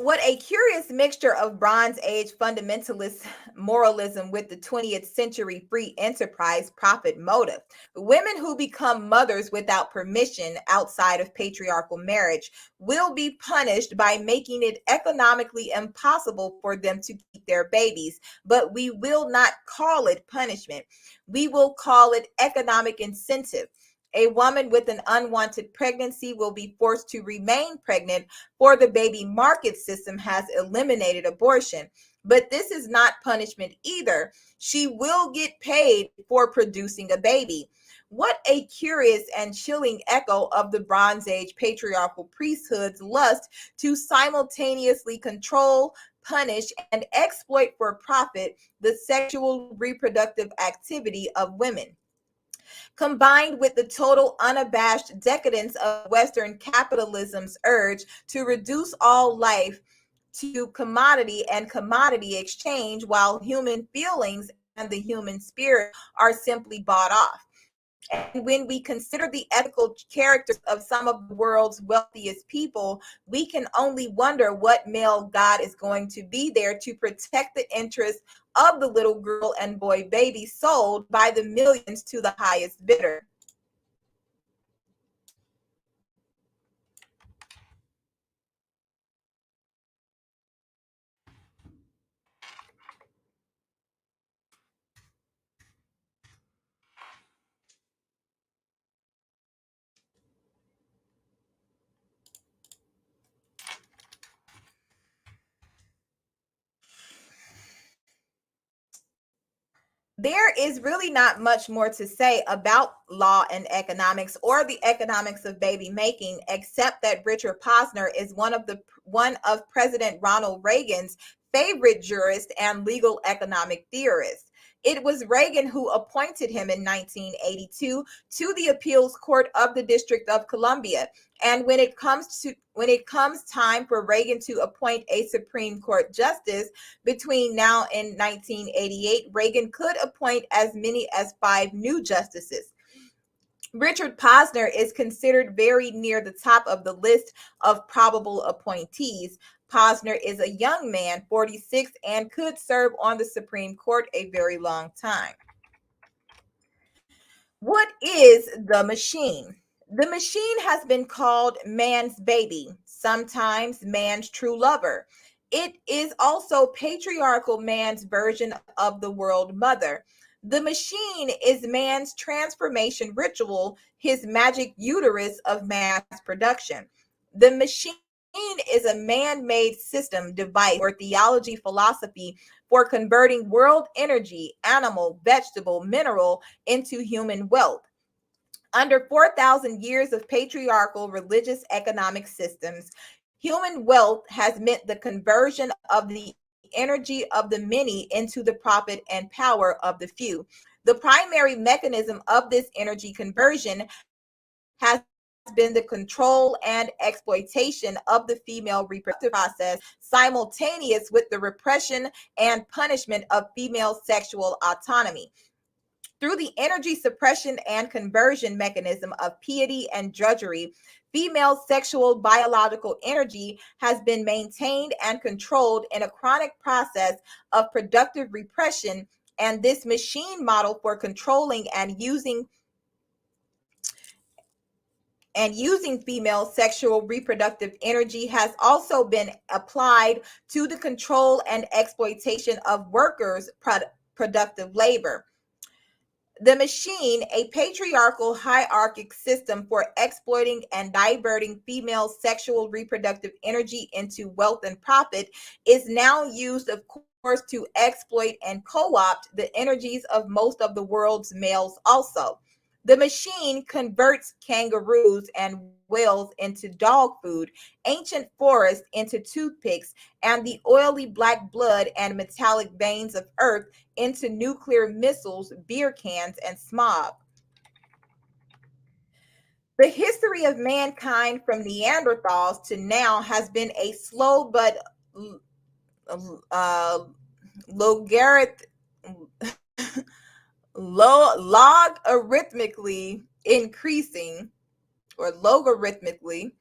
What a curious mixture of Bronze Age fundamentalist moralism with the 20th century free enterprise profit motive. Women who become mothers without permission outside of patriarchal marriage will be punished by making it economically impossible for them to keep their babies, but we will not call it punishment. We will call it economic incentive. A woman with an unwanted pregnancy will be forced to remain pregnant, for the baby market system has eliminated abortion. But this is not punishment either. She will get paid for producing a baby. What a curious and chilling echo of the Bronze Age patriarchal priesthood's lust to simultaneously control, punish, and exploit for profit the sexual reproductive activity of women, combined with the total unabashed decadence of Western capitalism's urge to reduce all life to commodity and commodity exchange, while human feelings and the human spirit are simply bought off. And when we consider the ethical characters of some of the world's wealthiest people, we can only wonder what male God is going to be there to protect the interests of the little girl and boy babies sold by the millions to the highest bidder. There is really not much more to say about law and economics or the economics of baby making, except that Richard Posner is one of President Ronald Reagan's favorite jurists and legal economic theorists. It was Reagan who appointed him in 1982 to the appeals court of the District of Columbia. And when it comes time for Reagan to appoint a Supreme Court justice between now and 1988, Reagan could appoint as many as 5 new justices. Richard Posner is considered very near the top of the list of probable appointees. Posner is a young man, 46, and could serve on the Supreme Court a very long time. What is the machine? The machine has been called man's baby, sometimes man's true lover. It is also patriarchal man's version of the world mother. The machine is man's transformation ritual, his magic uterus of mass production. The machine is a man-made system, device, or theology philosophy for converting world energy, animal, vegetable, mineral, into human wealth. Under 4,000 years of patriarchal religious economic systems, human wealth has meant the conversion of the energy of the many into the profit and power of the few. The primary mechanism of this energy conversion has been the control and exploitation of the female reproductive process, simultaneous with the repression and punishment of female sexual autonomy. Through the energy suppression and conversion mechanism of piety and drudgery, female sexual biological energy has been maintained and controlled in a chronic process of productive repression, and this machine model for controlling and using female sexual reproductive energy has also been applied to the control and exploitation of workers' productive labor. The machine, a patriarchal hierarchic system for exploiting and diverting female sexual reproductive energy into wealth and profit, is now used, of course, to exploit and co-opt the energies of most of the world's males also. The machine converts kangaroos and whales into dog food, ancient forests into toothpicks, and the oily black blood and metallic veins of earth into nuclear missiles, beer cans, and smog. The history of mankind from Neanderthals to now has been a slow but uh, logarith- logarithmically increasing or logarithmically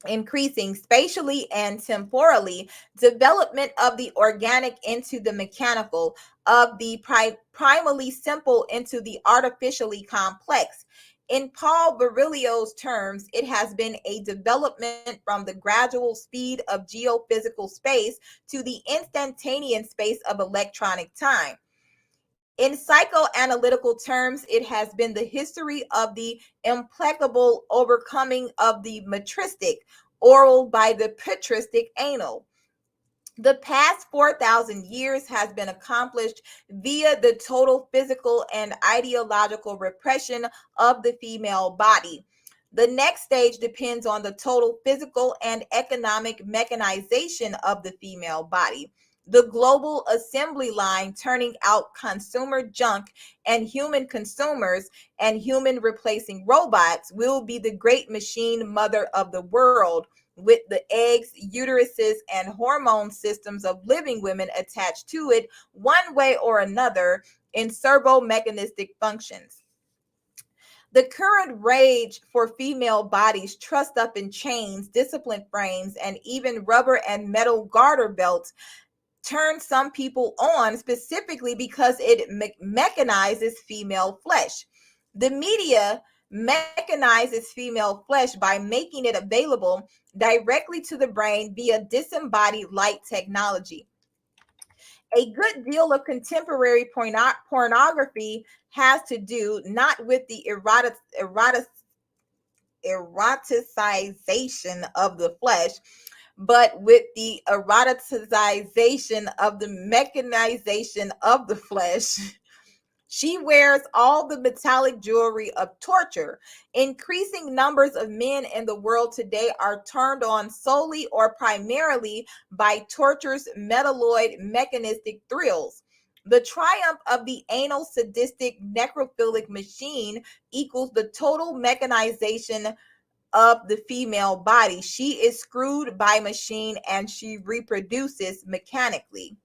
increasing spatially and temporally development of the organic into the mechanical, of the primally simple into the artificially complex. In Paul Virilio's terms, it has been a development from the gradual speed of geophysical space to the instantaneous space of electronic time. In psychoanalytical terms, it has been the history of the implacable overcoming of the matristic, oral by the patristic anal. The past 4,000 years has been accomplished via the total physical and ideological repression of the female body. The next stage depends on the total physical and economic mechanization of the female body. The global assembly line turning out consumer junk and human consumers and human replacing robots will be the great machine mother of the world, with the eggs, uteruses, and hormone systems of living women attached to it one way or another in servo-mechanistic functions. The current rage for female bodies trussed up in chains, disciplined frames, and even rubber and metal garter belts turns some people on, specifically because it mechanizes female flesh. The media mechanizes female flesh by making it available directly to the brain via disembodied light technology. A good deal of contemporary pornography has to do not with the eroticization of the flesh, but with the eroticization of the mechanization of the flesh. She wears all the metallic jewelry of torture. Increasing numbers of men in the world today are turned on solely or primarily by torture's metalloid mechanistic thrills. The triumph of the anal sadistic necrophilic machine equals the total mechanization of the female body. She is screwed by machine and she reproduces mechanically.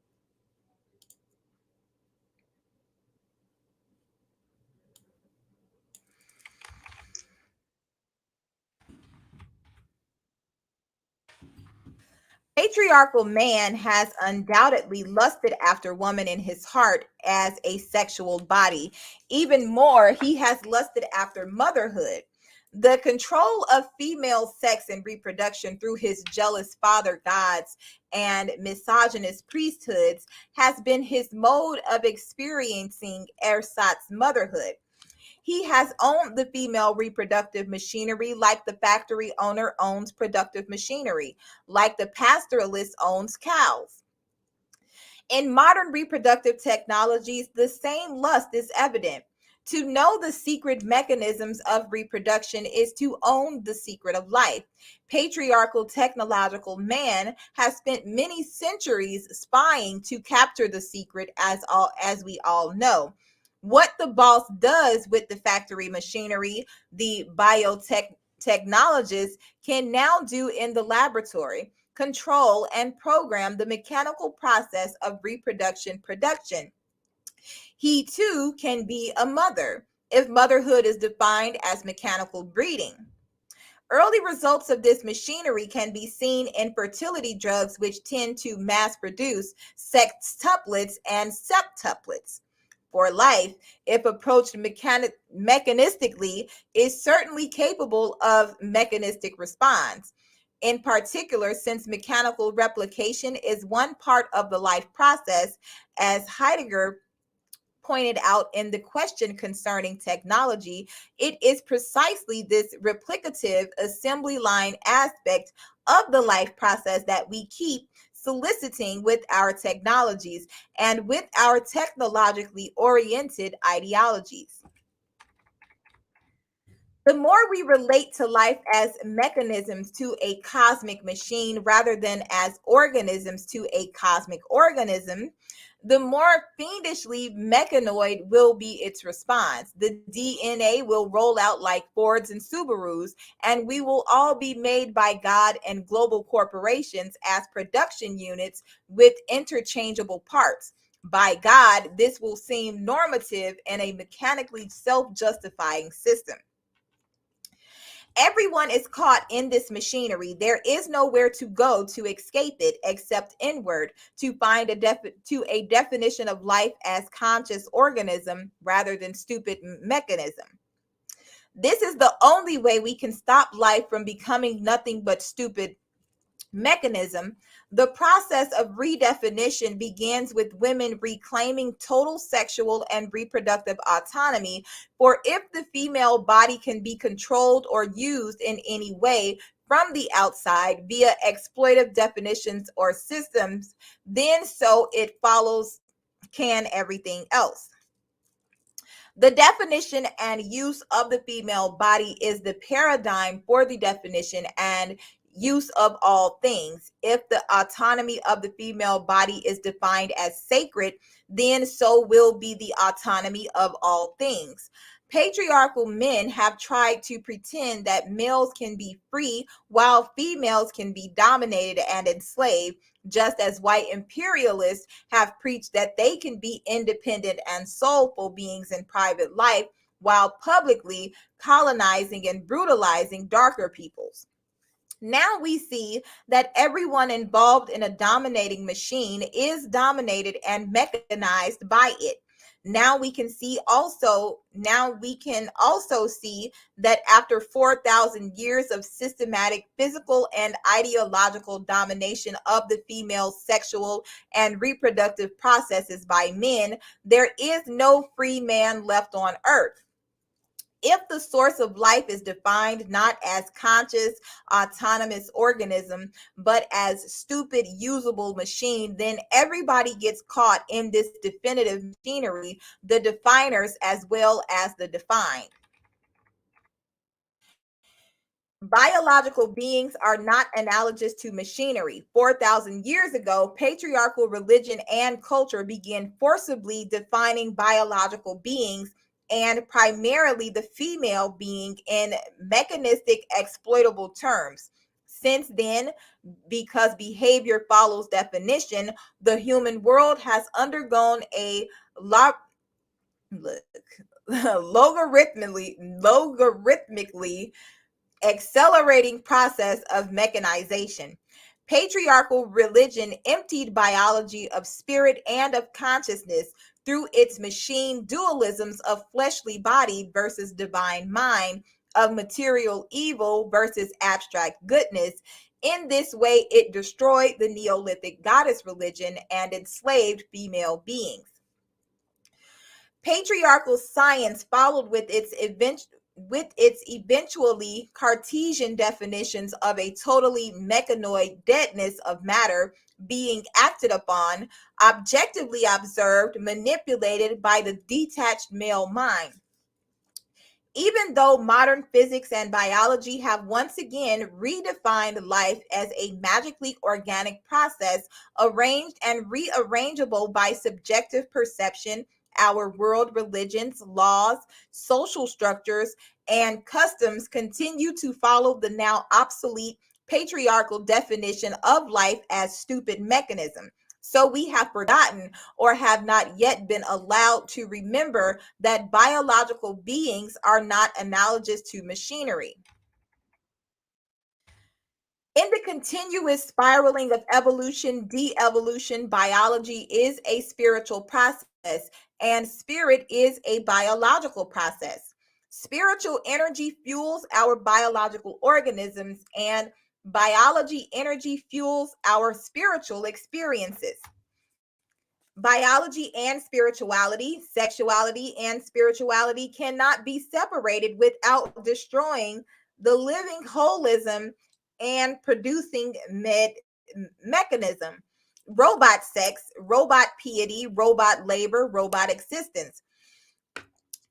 Patriarchal man has undoubtedly lusted after woman in his heart as a sexual body. Even more, he has lusted after motherhood. The control of female sex and reproduction through his jealous father gods and misogynist priesthoods has been his mode of experiencing ersatz motherhood. He has owned the female reproductive machinery like the factory owner owns productive machinery, like the pastoralist owns cows. In modern reproductive technologies, the same lust is evident. To know the secret mechanisms of reproduction is to own the secret of life. Patriarchal technological man has spent many centuries spying to capture the secret, as we all know. What the boss does with the factory machinery, the biotechnologist can now do in the laboratory: control and program the mechanical process of reproduction production. He too can be a mother if motherhood is defined as mechanical breeding. Early results of this machinery can be seen in fertility drugs, which tend to mass produce sextuplets and septuplets. For life, if approached mechanistically, is certainly capable of mechanistic response. In particular, since mechanical replication is one part of the life process, as Heidegger pointed out in the question concerning technology, it is precisely this replicative assembly line aspect of the life process that we keep soliciting with our technologies and with our technologically oriented ideologies. The more we relate to life as mechanisms to a cosmic machine rather than as organisms to a cosmic organism, the more fiendishly mechanoid will be its response. The DNA will roll out like Fords and Subarus, and we will all be made by God and global corporations as production units with interchangeable parts. By God, this will seem normative in a mechanically self-justifying system. Everyone is caught in this machinery. There is nowhere to go to escape it except inward to find a definition of life as conscious organism rather than stupid mechanism. This is the only way we can stop life from becoming nothing but stupid mechanism. The process of redefinition begins with women reclaiming total sexual and reproductive autonomy. For if the female body can be controlled or used in any way from the outside via exploitive definitions or systems, then so it follows can everything else. The definition and use of the female body is the paradigm for the definition and use of all things. If the autonomy of the female body is defined as sacred, then so will be the autonomy of all things. Patriarchal men have tried to pretend that males can be free while females can be dominated and enslaved, just as white imperialists have preached that they can be independent and soulful beings in private life while publicly colonizing and brutalizing darker peoples. Now we see that everyone involved in a dominating machine is dominated and mechanized by it. Now we can also see that after 4,000 years of systematic physical and ideological domination of the female sexual and reproductive processes by men, there is no free man left on earth. If the source of life is defined not as conscious, autonomous organism, but as stupid, usable machine, then everybody gets caught in this definitive machinery, the definers as well as the defined. Biological beings are not analogous to machinery. 4,000 years ago, patriarchal religion and culture began forcibly defining biological beings, and primarily the female being, in mechanistic, exploitable terms. Since then, because behavior follows definition, the human world has undergone a lot. Look, logarithmically accelerating process of mechanization. Patriarchal religion emptied biology of spirit and of consciousness through its machine dualisms of fleshly body versus divine mind, of material evil versus abstract goodness. In this way, it destroyed the Neolithic goddess religion and enslaved female beings. Patriarchal science followed with its eventually Cartesian definitions of a totally mechanoid deadness of matter being acted upon, objectively observed, manipulated by the detached male mind. Even though modern physics and biology have once again redefined life as a magically organic process, arranged and rearrangeable by subjective perception, our world, religions, laws, social structures, and customs continue to follow the now obsolete patriarchal definition of life as stupid mechanism. So we have forgotten or have not yet been allowed to remember that biological beings are not analogous to machinery. In the continuous spiraling of evolution, de-evolution, biology is a spiritual process, and spirit is a biological process. Spiritual energy fuels our biological organisms, and biology energy fuels our spiritual experiences. Biology and spirituality, sexuality and spirituality cannot be separated without destroying the living holism and producing mechanism. Robot sex, robot piety, robot labor, robot existence.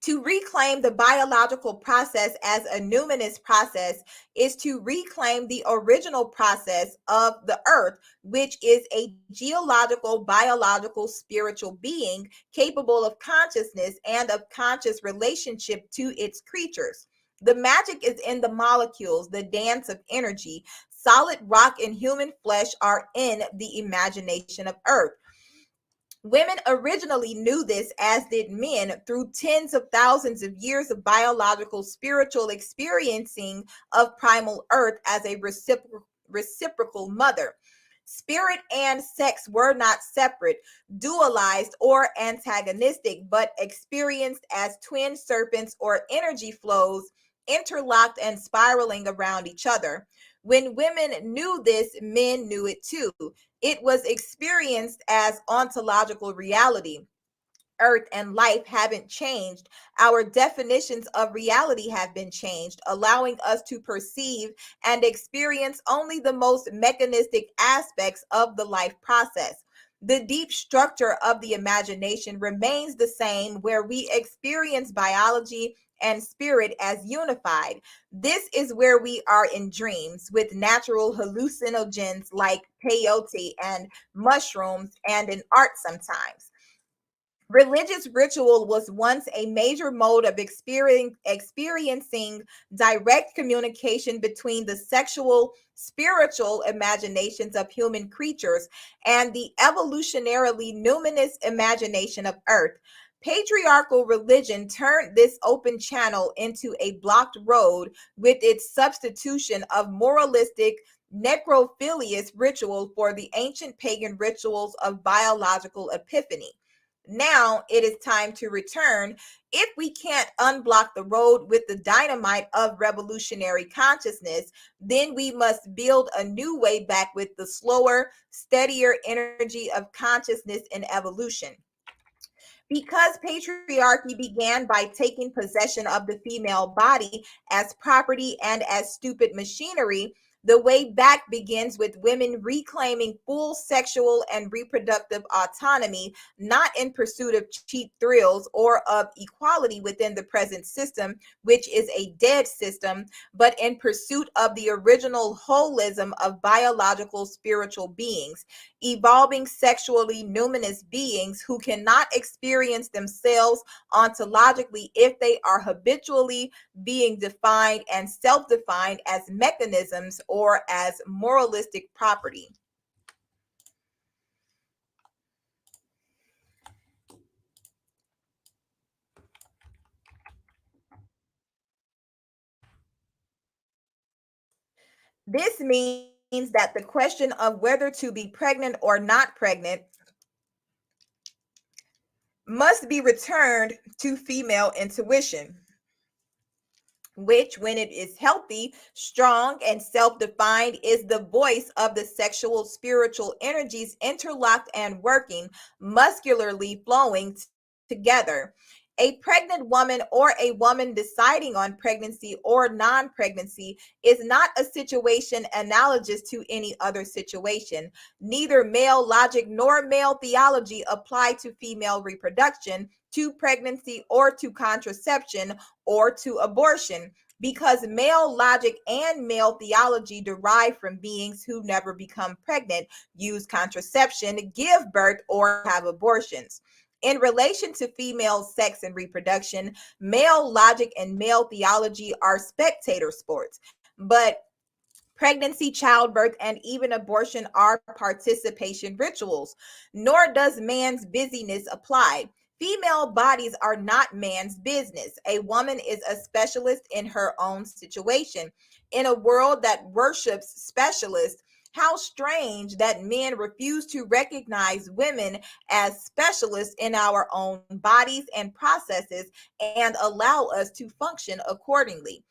To reclaim the biological process as a numinous process is to reclaim the original process of the earth, which is a geological, biological, spiritual being capable of consciousness and of conscious relationship to its creatures. The magic is in the molecules, the dance of energy. Solid rock and human flesh are in the imagination of earth. Women originally knew this, as did men, through tens of thousands of years of biological, spiritual experiencing of primal earth as a reciprocal mother. Spirit and sex were not separate, dualized, or antagonistic, but experienced as twin serpents or energy flows, interlocked and spiraling around each other. When women knew this, men knew it too. It was experienced as ontological reality. Earth and life haven't changed. Our definitions of reality have been changed, allowing us to perceive and experience only the most mechanistic aspects of the life process. The deep structure of the imagination remains the same, where we experience biology and spirit as unified. This is where we are in dreams with natural hallucinogens like peyote and mushrooms, and in art sometimes. Religious ritual was once a major mode of experiencing direct communication between the sexual, spiritual imaginations of human creatures and the evolutionarily numinous imagination of Earth. Patriarchal religion turned this open channel into a blocked road with its substitution of moralistic, necrophilious ritual for the ancient pagan rituals of biological epiphany. Now it is time to return. If we can't unblock the road with the dynamite of revolutionary consciousness, then we must build a new way back with the slower, steadier energy of consciousness and evolution. Because patriarchy began by taking possession of the female body as property and as stupid machinery, the way back begins with women reclaiming full sexual and reproductive autonomy, not in pursuit of cheap thrills or of equality within the present system, which is a dead system, but in pursuit of the original holism of biological spiritual beings, evolving sexually numinous beings who cannot experience themselves ontologically if they are habitually being defined and self-defined as mechanisms or as moralistic property. This means that the question of whether to be pregnant or not pregnant must be returned to female intuition, which, when it is healthy, strong, and self defined, is the voice of the sexual spiritual energies interlocked and working, muscularly flowing together. A pregnant woman or a woman deciding on pregnancy or non pregnancy is not a situation analogous to any other situation. Neither male logic nor male theology apply to female reproduction, to pregnancy, or to contraception, or to abortion, because male logic and male theology derive from beings who never become pregnant, use contraception, give birth, or have abortions. In relation to female sex and reproduction, male logic and male theology are spectator sports, but pregnancy, childbirth, and even abortion are participation rituals, nor does man's busyness apply. Female bodies are not man's business. A woman is a specialist in her own situation. In a world that worships specialists, how strange that men refuse to recognize women as specialists in our own bodies and processes and allow us to function accordingly.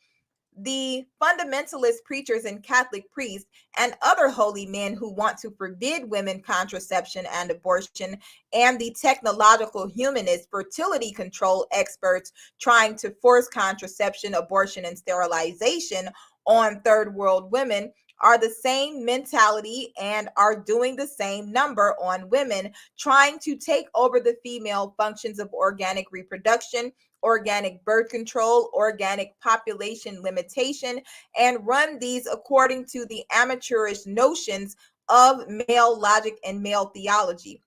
The fundamentalist preachers and Catholic priests and other holy men who want to forbid women contraception and abortion, and the technological humanist fertility control experts trying to force contraception, abortion, and sterilization on third world women are the same mentality and are doing the same number on women, trying to take over the female functions of organic reproduction, organic birth control, organic population limitation, and run these according to the amateurish notions of male logic and male theology.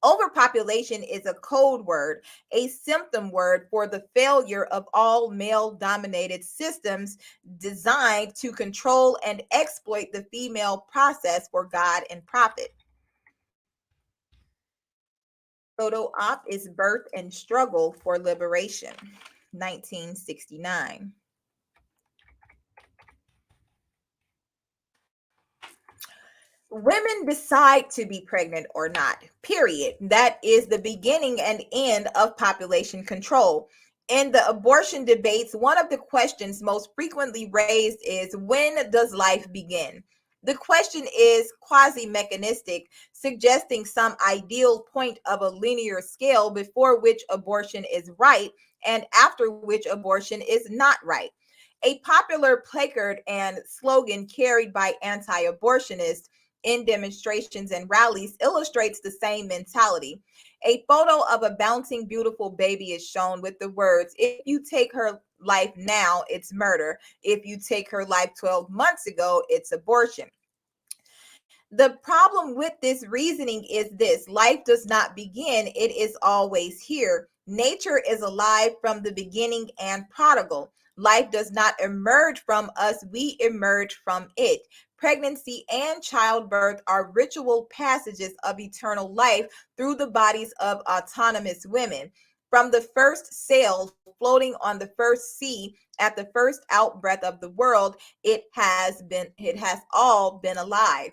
Overpopulation is a code word, a symptom word for the failure of all male dominated systems designed to control and exploit the female process for God and profit. Photo op is Birth and Struggle for Liberation, 1969. Women decide to be pregnant or not, period. That is the beginning and end of population control. In the abortion debates, one of the questions most frequently raised is, when does life begin? The question is quasi mechanistic, suggesting some ideal point of a linear scale before which abortion is right and after which abortion is not right. A popular placard and slogan carried by anti abortionists in demonstrations and rallies illustrates the same mentality. A photo of a bouncing, beautiful baby is shown with the words, "If you take her life now, it's murder. If you take her life 12 months ago, it's abortion." The problem with this reasoning is this: life does not begin, it is always here. Nature is alive from the beginning and prodigal. Life does not emerge from us, we emerge from it. Pregnancy and childbirth are ritual passages of eternal life through the bodies of autonomous women. From the first sail floating on the first sea at the first outbreath of the world, it has all been alive.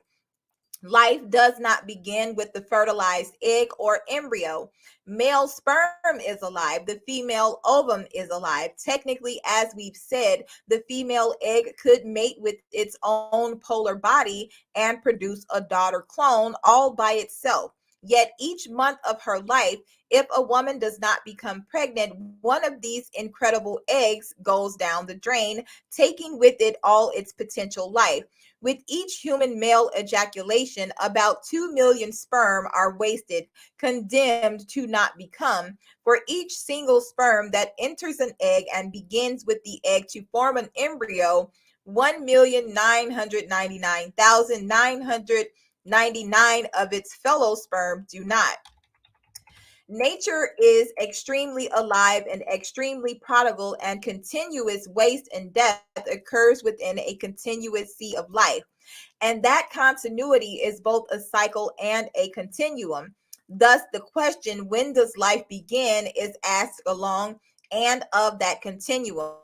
Life does not begin with the fertilized egg or embryo. Male sperm is alive. The female ovum is alive. Technically, as we've said, the female egg could mate with its own polar body and produce a daughter clone all by itself. Yet each month of her life, if a woman does not become pregnant, one of these incredible eggs goes down the drain, taking with it all its potential life. With each human male ejaculation, about 2 million sperm are wasted, condemned to not become. For each single sperm that enters an egg and begins with the egg to form an embryo, 1,999,999 of its fellow sperm do not. Nature is extremely alive and extremely prodigal, and continuous waste and death occurs within a continuous sea of life. And that continuity is both a cycle and a continuum. Thus, the question, when does life begin, is asked along and of that continuum.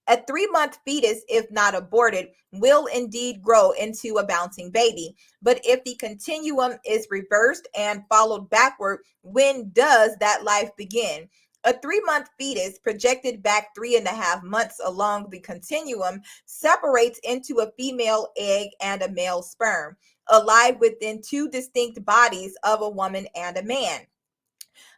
A 3-month fetus, if not aborted, will indeed grow into a bouncing baby. But if the continuum is reversed and followed backward, when does that life begin? A 3-month fetus projected back 3.5 months along the continuum separates into a female egg and a male sperm, alive within two distinct bodies of a woman and a man.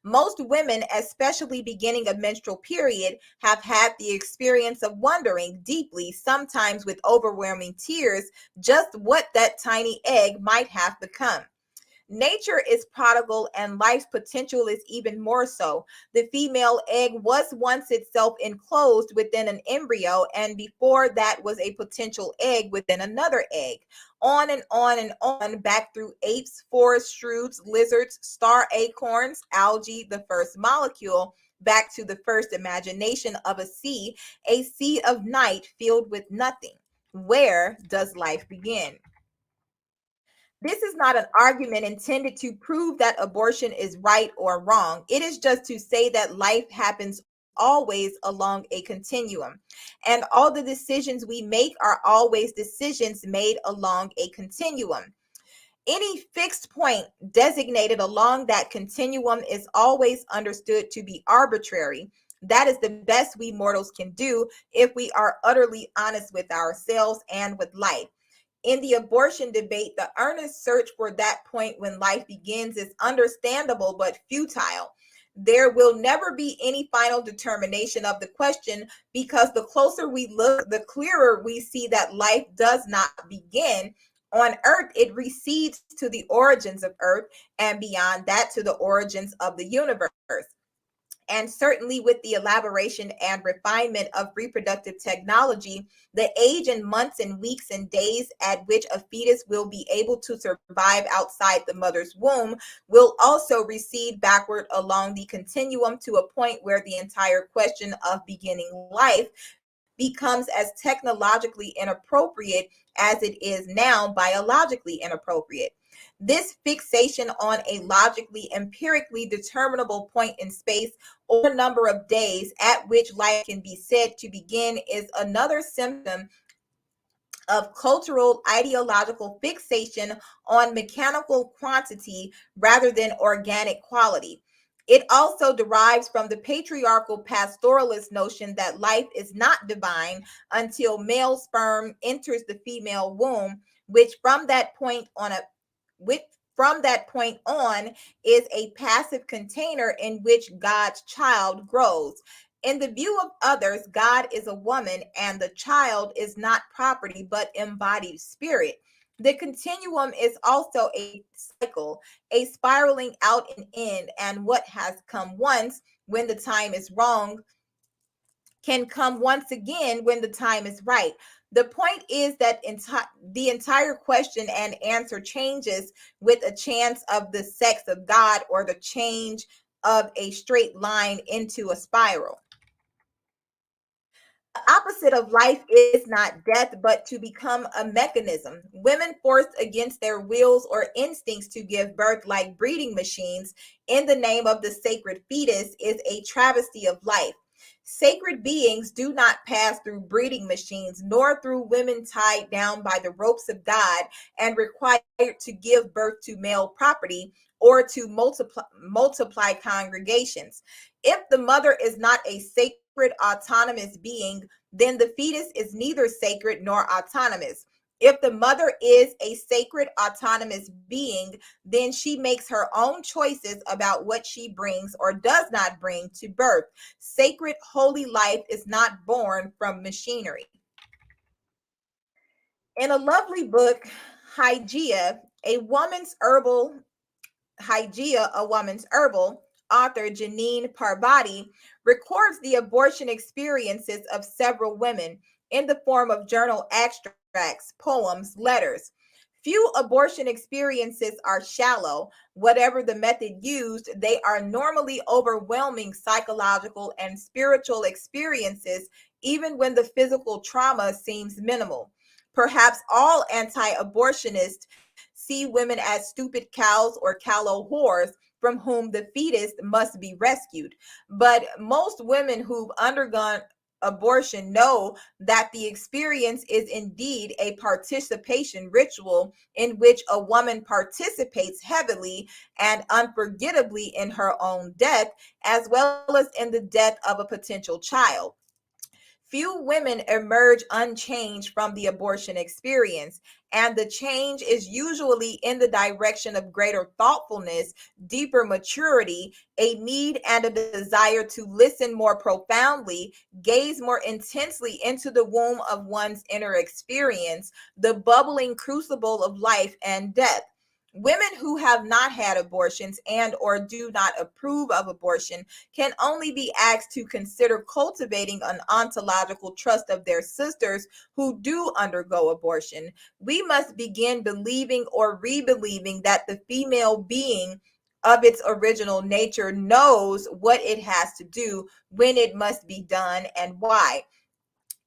Most women, especially beginning a menstrual period, have had the experience of wondering deeply, sometimes with overwhelming tears, just what that tiny egg might have become. Nature is prodigal, and life's potential is even more so. The female egg was once itself enclosed within an embryo, and before that was a potential egg within another egg. On and on and on, back through apes, forest shrews, lizards, star acorns, algae, the first molecule, back to the first imagination of a sea of night filled with nothing. Where does life begin? This is not an argument intended to prove that abortion is right or wrong. It is just to say that life happens always along a continuum, and all the decisions we make are always decisions made along a continuum. Any fixed point designated along that continuum is always understood to be arbitrary. That is the best we mortals can do if we are utterly honest with ourselves and with life. In the abortion debate, the earnest search for that point when life begins is understandable but futile. There will never be any final determination of the question, because the closer we look, the clearer we see that life does not begin. On earth, it recedes to the origins of earth, and beyond that to the origins of the universe. And certainly with the elaboration and refinement of reproductive technology, the age and months and weeks and days at which a fetus will be able to survive outside the mother's womb will also recede backward along the continuum to a point where the entire question of beginning life becomes as technologically inappropriate as it is now biologically inappropriate. This fixation on a logically, empirically determinable point in space or number of days at which life can be said to begin is another symptom of cultural ideological fixation on mechanical quantity rather than organic quality. It also derives from the patriarchal pastoralist notion that life is not divine until male sperm enters the female womb, which from that point on which from that point on is a passive container in which God's child grows. In the view of others, God is a woman and the child is not property but embodied spirit. The continuum is also a cycle, a spiraling out and in, and what has come once when the time is wrong can come once again when the time is right. The point is that the entire question and answer changes with a chance of the sex of God or the change of a straight line into a spiral. The opposite of life is not death, but to become a mechanism. Women forced against their wills or instincts to give birth like breeding machines in the name of the sacred fetus is a travesty of life. Sacred beings do not pass through breeding machines, nor through women tied down by the ropes of God and required to give birth to male property or to multiply congregations. If the mother is not a sacred autonomous being, then the fetus is neither sacred nor autonomous. If the mother is a sacred, autonomous being, then she makes her own choices about what she brings or does not bring to birth. Sacred, holy life is not born from machinery. In a lovely book, Hygeia, a woman's herbal Hygeia, a woman's herbal, author Janine Parvati records the abortion experiences of several women in the form of journal extracts, poems, letters. Few abortion experiences are shallow. Whatever the method used, they are normally overwhelming psychological and spiritual experiences, even when the physical trauma seems minimal. Perhaps all anti abortionists see women as stupid cows or callow whores from whom the fetus must be rescued. But most women who've undergone abortion know that the experience is indeed a participation ritual in which a woman participates heavily and unforgettably in her own death, as well as in the death of a potential child. Few women emerge unchanged from the abortion experience, and the change is usually in the direction of greater thoughtfulness, deeper maturity, a need and a desire to listen more profoundly, gaze more intensely into the womb of one's inner experience, the bubbling crucible of life and death. Women who have not had abortions and or do not approve of abortion can only be asked to consider cultivating an ontological trust of their sisters who do undergo abortion. We must begin believing or re-believing that the female being of its original nature knows what it has to do, when it must be done, and why.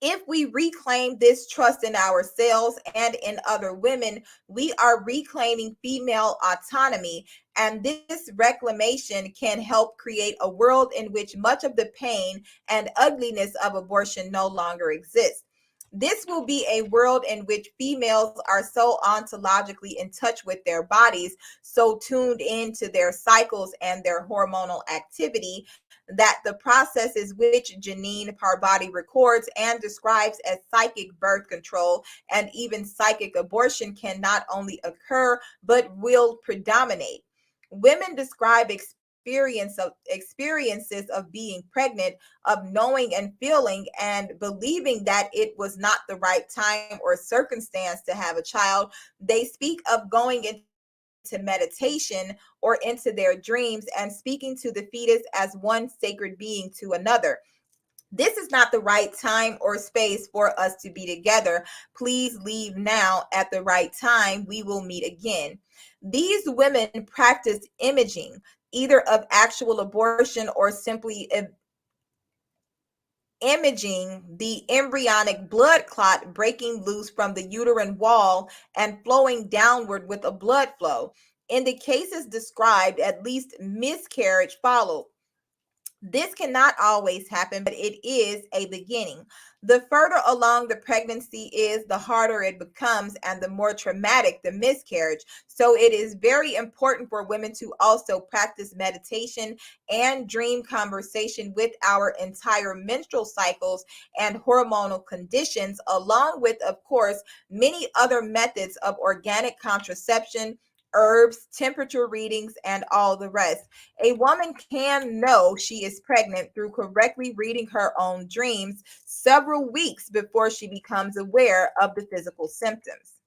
If we reclaim this trust in ourselves and in other women, we are reclaiming female autonomy. And this reclamation can help create a world in which much of the pain and ugliness of abortion no longer exists. This will be a world in which females are so ontologically in touch with their bodies, so tuned into their cycles and their hormonal activity, that the processes which Janine Parvati records and describes as psychic birth control and even psychic abortion can not only occur but will predominate. Women describe experiences of being pregnant, of knowing and feeling and believing that it was not the right time or circumstance to have a child. They speak of going into meditation or into their dreams and speaking to the fetus as one sacred being to another. This is not the right time or space for us to be together. Please leave now. At the right time, we will meet again. These women practice imaging, either of actual abortion or simply imaging the embryonic blood clot breaking loose from the uterine wall and flowing downward with a blood flow. In the cases described, at least miscarriage followed. This cannot always happen, but it is a beginning. The further along the pregnancy is, the harder it becomes and the more traumatic the miscarriage. So it is very important for women to also practice meditation and dream conversation with our entire menstrual cycles and hormonal conditions, along with, of course, many other methods of organic contraception, herbs, temperature readings, and all the rest. A woman can know she is pregnant through correctly reading her own dreams several weeks before she becomes aware of the physical symptoms.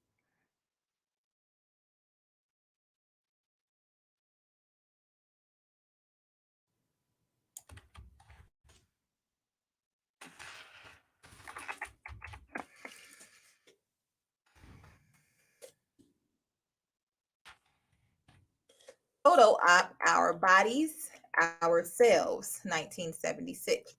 Photo op Our Bodies, Ourselves, 1976.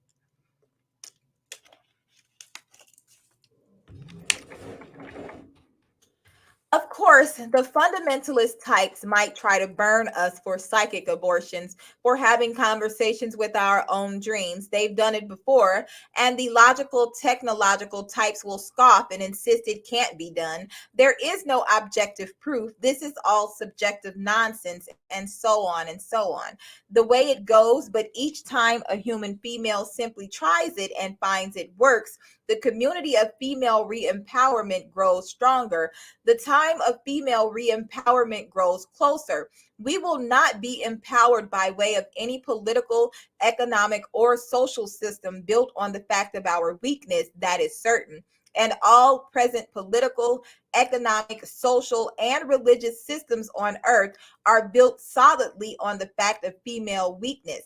Of course, the fundamentalist types might try to burn us for psychic abortions, for having conversations with our own dreams. They've done it before. And the logical, technological types will scoff and insist it can't be done. There is no objective proof. This is all subjective nonsense, and so on and so on. The way it goes, but each time a human female simply tries it and finds it works, the community of female re-empowerment grows stronger. The time of female re-empowerment grows closer. We will not be empowered by way of any political, economic, or social system built on the fact of our weakness, that is certain. And all present political, economic, social, and religious systems on earth are built solidly on the fact of female weakness.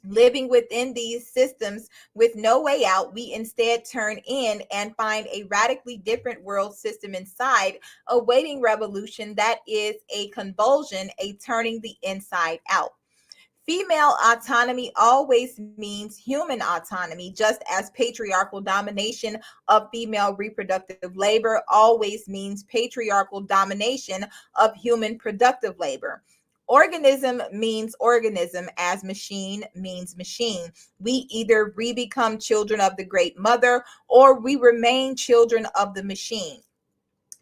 Living within these systems with no way out, we instead turn in and find a radically different world system inside, awaiting revolution that is a convulsion, a turning the inside out. Female autonomy always means human autonomy, just as patriarchal domination of female reproductive labor always means patriarchal domination of human productive labor. Organism means organism, as machine means machine. We either re-become children of the great mother or we remain children of the machine.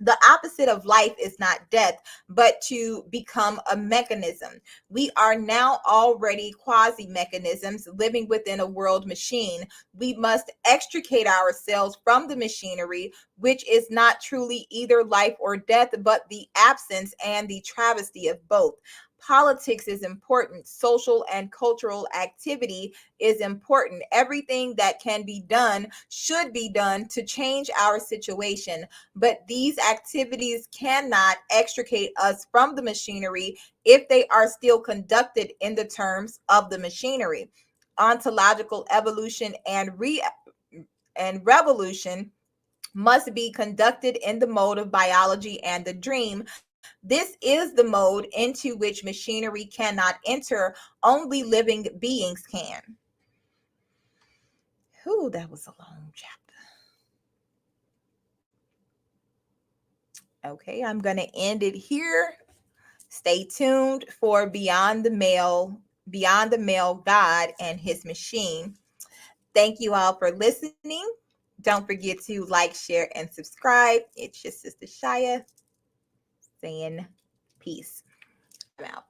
The opposite of life is not death, but to become a mechanism. We are now already quasi-mechanisms living within a world machine. We must extricate ourselves from the machinery, which is not truly either life or death, but the absence and the travesty of both. Politics is important. Social and cultural activity is important. Everything that can be done should be done to change our situation. But these activities cannot extricate us from the machinery if they are still conducted in the terms of the machinery. Ontological evolution and revolution must be conducted in the mode of biology and the dream. This is the mode into which machinery cannot enter. Only living beings can. Whew, that was a long chapter. Okay, I'm going to end it here. Stay tuned for Beyond the Male God and His Machine. Thank you all for listening. Don't forget to like, share, and subscribe. It's your sister Chaya saying peace. I'm out.